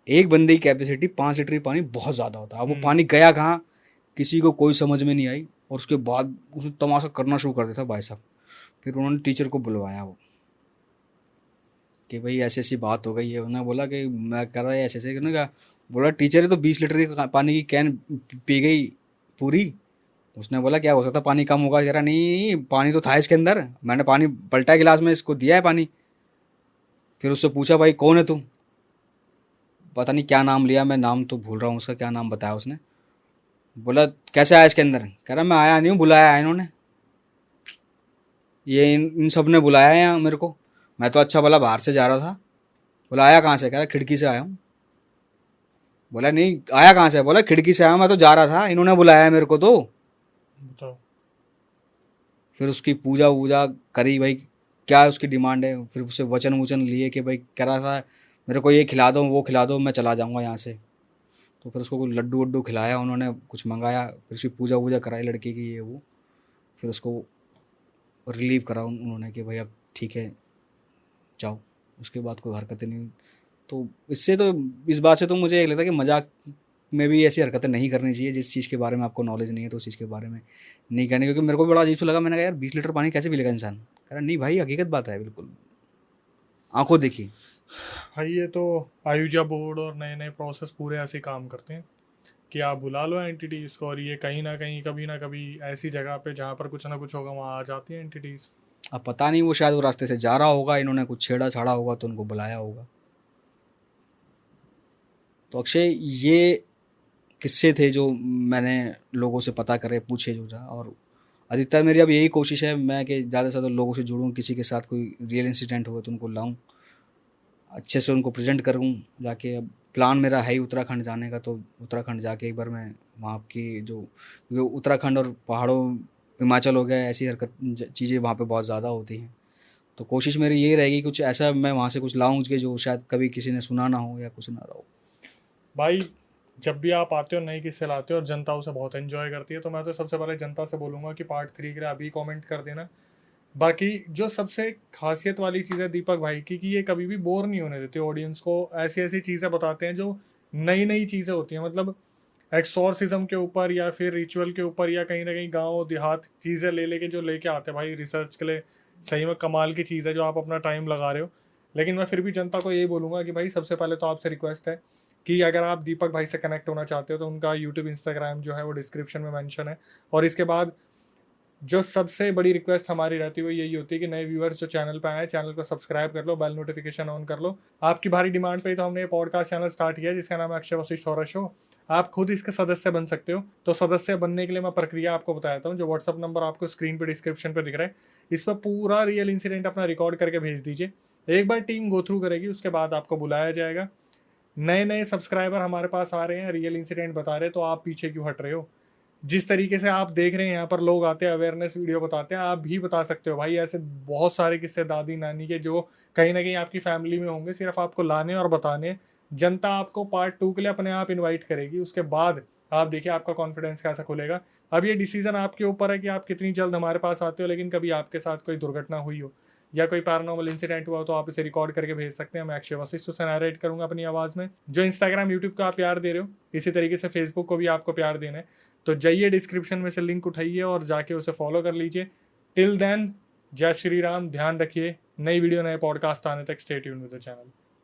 एक बंदे की कैपेसिटी 5 लीटर की पानी बहुत ज़्यादा होता है। अब वो हम्म। पानी गया कहाँ, किसी को कोई समझ में नहीं आई। और उसके बाद उसने तमाशा करना शुरू कर दिया था भाई साहब। फिर उन्होंने टीचर को बुलवाया वो, कि भाई ऐसी ऐसी बात हो गई है। उन्होंने बोला कि मैं कर रहा है ऐसे ऐसे। उन्होंने कहा, बोला टीचर है तो 20 लीटर की पानी की कैन पी गई पूरी। उसने बोला क्या हो सकता, पानी कम होगा। कह रहा नहीं, पानी तो था इसके अंदर, मैंने पानी पलटा है गिलास में, इसको दिया है पानी। फिर उससे पूछा भाई कौन है तू, पता नहीं क्या नाम लिया, मैं नाम तो भूल रहा हूँ उसका, क्या नाम बताया उसने। बोला कैसे आया इसके अंदर, कह रहा मैं आया नहीं हूँ, बुलाया है इन्होंने, ये इन सब ने बुलाया है यहाँ मेरे को। मैं तो अच्छा भला बाहर से जा रहा था। बोला आया कहाँ से, कह रहा खिड़की से आया हूँ। बोला नहीं आया कहाँ से, बोला खिड़की से आया हूँ, मैं तो जा रहा था, इन्होंने बुलाया है मेरे को तो। बताओ। फिर उसकी पूजा वूजा करी भाई, क्या उसकी डिमांड है। फिर उससे वचन वचन लिए कि भाई कह रहा था मेरे को ये खिला दो वो खिला दो, मैं चला जाऊँगा यहाँ से। तो फिर उसको कुछ लड्डू वड्डू खिलाया उन्होंने, कुछ मंगाया, फिर उसकी पूजा वूजा कराई लड़के की ये वो। फिर उसको रिलीव करा उन्होंने कि भाई अब ठीक है जाओ। उसके बाद कोई हरकतें नहीं हुई। तो इससे तो, इस बात से तो मुझे ये लगता है कि मजाक में भी ऐसी हरकतें नहीं करनी चाहिए। जिस चीज़ के बारे में आपको नॉलेज नहीं है तो उस चीज़ के बारे में नहीं करनी। क्योंकि मेरे को भी बड़ा अजीब सा लगा, मैंने कहा यार 20 लीटर पानी कैसे पी लेगा इंसान। कह रहा नहीं भाई हकीकत बात है बिल्कुल, आंखों देखी। भाई ये तो आयुजा बोर्ड और नए नए प्रोसेस पूरे ऐसे काम करते हैं कि आप बुला लो एंटिटीज़ को, और ये कहीं ना कहीं कभी ना कभी ऐसी जगह पे जहाँ पर कुछ ना कुछ होगा वहाँ आ जाती हैं एंटिटीज़। अब पता नहीं वो शायद वो रास्ते से जा रहा होगा, इन्होंने कुछ छेड़ा छाड़ा होगा तो उनको बुलाया होगा। तो अक्षय ये किस्से थे जो मैंने लोगों से पता करे पूछे जो था। और अधिकतर मेरी अब यही कोशिश है मैं कि ज़्यादा से ज़्यादा लोगों से जुड़ूँ, किसी के साथ कोई रियल इंसिडेंट हो तो उनको लाऊं, अच्छे से उनको प्रेजेंट करूं जाके। अब प्लान मेरा है ही उत्तराखंड जाने का, तो उत्तराखंड जाके एक बार मैं वहाँ की जो, क्योंकि उत्तराखंड और पहाड़ों, हिमाचल हो गया, ऐसी हरकत चीज़ें वहाँ पे बहुत ज़्यादा होती हैं। तो कोशिश मेरी यही रहेगी कुछ ऐसा मैं वहाँ से कुछ लाऊं कि जो शायद कभी किसी ने सुना ना हो या कुछ ना रहा हो। भाई जब भी आप आते हो नई किस्से लाते हो और जनता उसे बहुत एंजॉय करती है, तो मैं तो सबसे पहले जनता से बोलूँगा कि पार्ट 3 के लिए अभी कमेंट कर देना। बाकी जो सबसे खासियत वाली चीज़ है दीपक भाई की, कि ये कभी भी बोर नहीं होने देते ऑडियंस को। ऐसी ऐसी चीज़ें बताते हैं जो नई नई चीज़ें होती हैं, मतलब एक्सोर्सिज्म के ऊपर या फिर रिचुअल के ऊपर या कहीं ना कहीं गांव देहात चीज़ें ले लेके जो लेके आते हैं भाई रिसर्च के लिए। सही में कमाल की चीज़ है जो आप अपना टाइम लगा रहे हो। लेकिन मैं फिर भी जनता को यही बोलूँगा कि भाई सबसे पहले तो आपसे रिक्वेस्ट है कि अगर आप दीपक भाई से कनेक्ट होना चाहते हो तो उनका यूट्यूब इंस्टाग्राम जो है वो डिस्क्रिप्शन में मेंशन है। और इसके बाद जो सबसे बड़ी रिक्वेस्ट हमारी रहती है वो यही होती है कि नए व्यूअर्स जो चैनल पे आए, चैनल को सब्सक्राइब कर लो, बेल नोटिफिकेशन ऑन कर लो। आपकी भारी डिमांड पे ही तो हमने ये पॉडकास्ट चैनल स्टार्ट किया है जिसका नाम है अक्षय वशिष्ठ हॉरर शो। आप खुद इसके सदस्य बन सकते हो। तो सदस्य बनने के लिए मैं प्रक्रिया आपको बताता हूँ। जो व्हाट्सअप नंबर आपको स्क्रीन पे डिस्क्रिप्शन पे दिख रहा है, इस पर पूरा रियल इंसिडेंट अपना रिकॉर्ड करके भेज दीजिए। एक बार टीम गो थ्रू करेगी, उसके बाद आपको बुलाया जाएगा। नए नए सब्सक्राइबर हमारे पास आ रहे हैं, रियल इंसिडेंट बता रहे हैं, तो आप पीछे क्यों हट रहे हो। जिस तरीके से आप देख रहे हैं यहाँ पर लोग आते हैं अवेयरनेस वीडियो बताते हैं, आप भी बता सकते हो भाई। ऐसे बहुत सारे किस्से दादी नानी के जो कहीं ना कहीं आपकी फैमिली में होंगे, सिर्फ आपको लाने और बताने। जनता आपको पार्ट 2 के लिए अपने आप इनवाइट करेगी, उसके बाद आप देखिए आपका कॉन्फिडेंस कैसा खुलेगा। अब ये डिसीजन आपके ऊपर है कि आप कितनी जल्द हमारे पास आते हो। लेकिन कभी आपके साथ कोई दुर्घटना हुई हो या कोई पैरानॉर्मल इंसिडेंट हुआ हो तो आप इसे रिकॉर्ड करके भेज सकते हैं। मैं अक्षय वशिष्ठ उसे नरेट करूंगा अपनी आवाज़ में। जो इंस्टाग्राम यूट्यूब का आप प्यार दे रहे हो, इसी तरीके से फेसबुक को भी आपको प्यार देना है। तो जाइए डिस्क्रिप्शन में से लिंक उठाइए और जाके उसे फॉलो कर लीजिए। टिल देन जय श्री राम, ध्यान रखिए। नई वीडियो नए पॉडकास्ट आने तक stay tuned with the channel.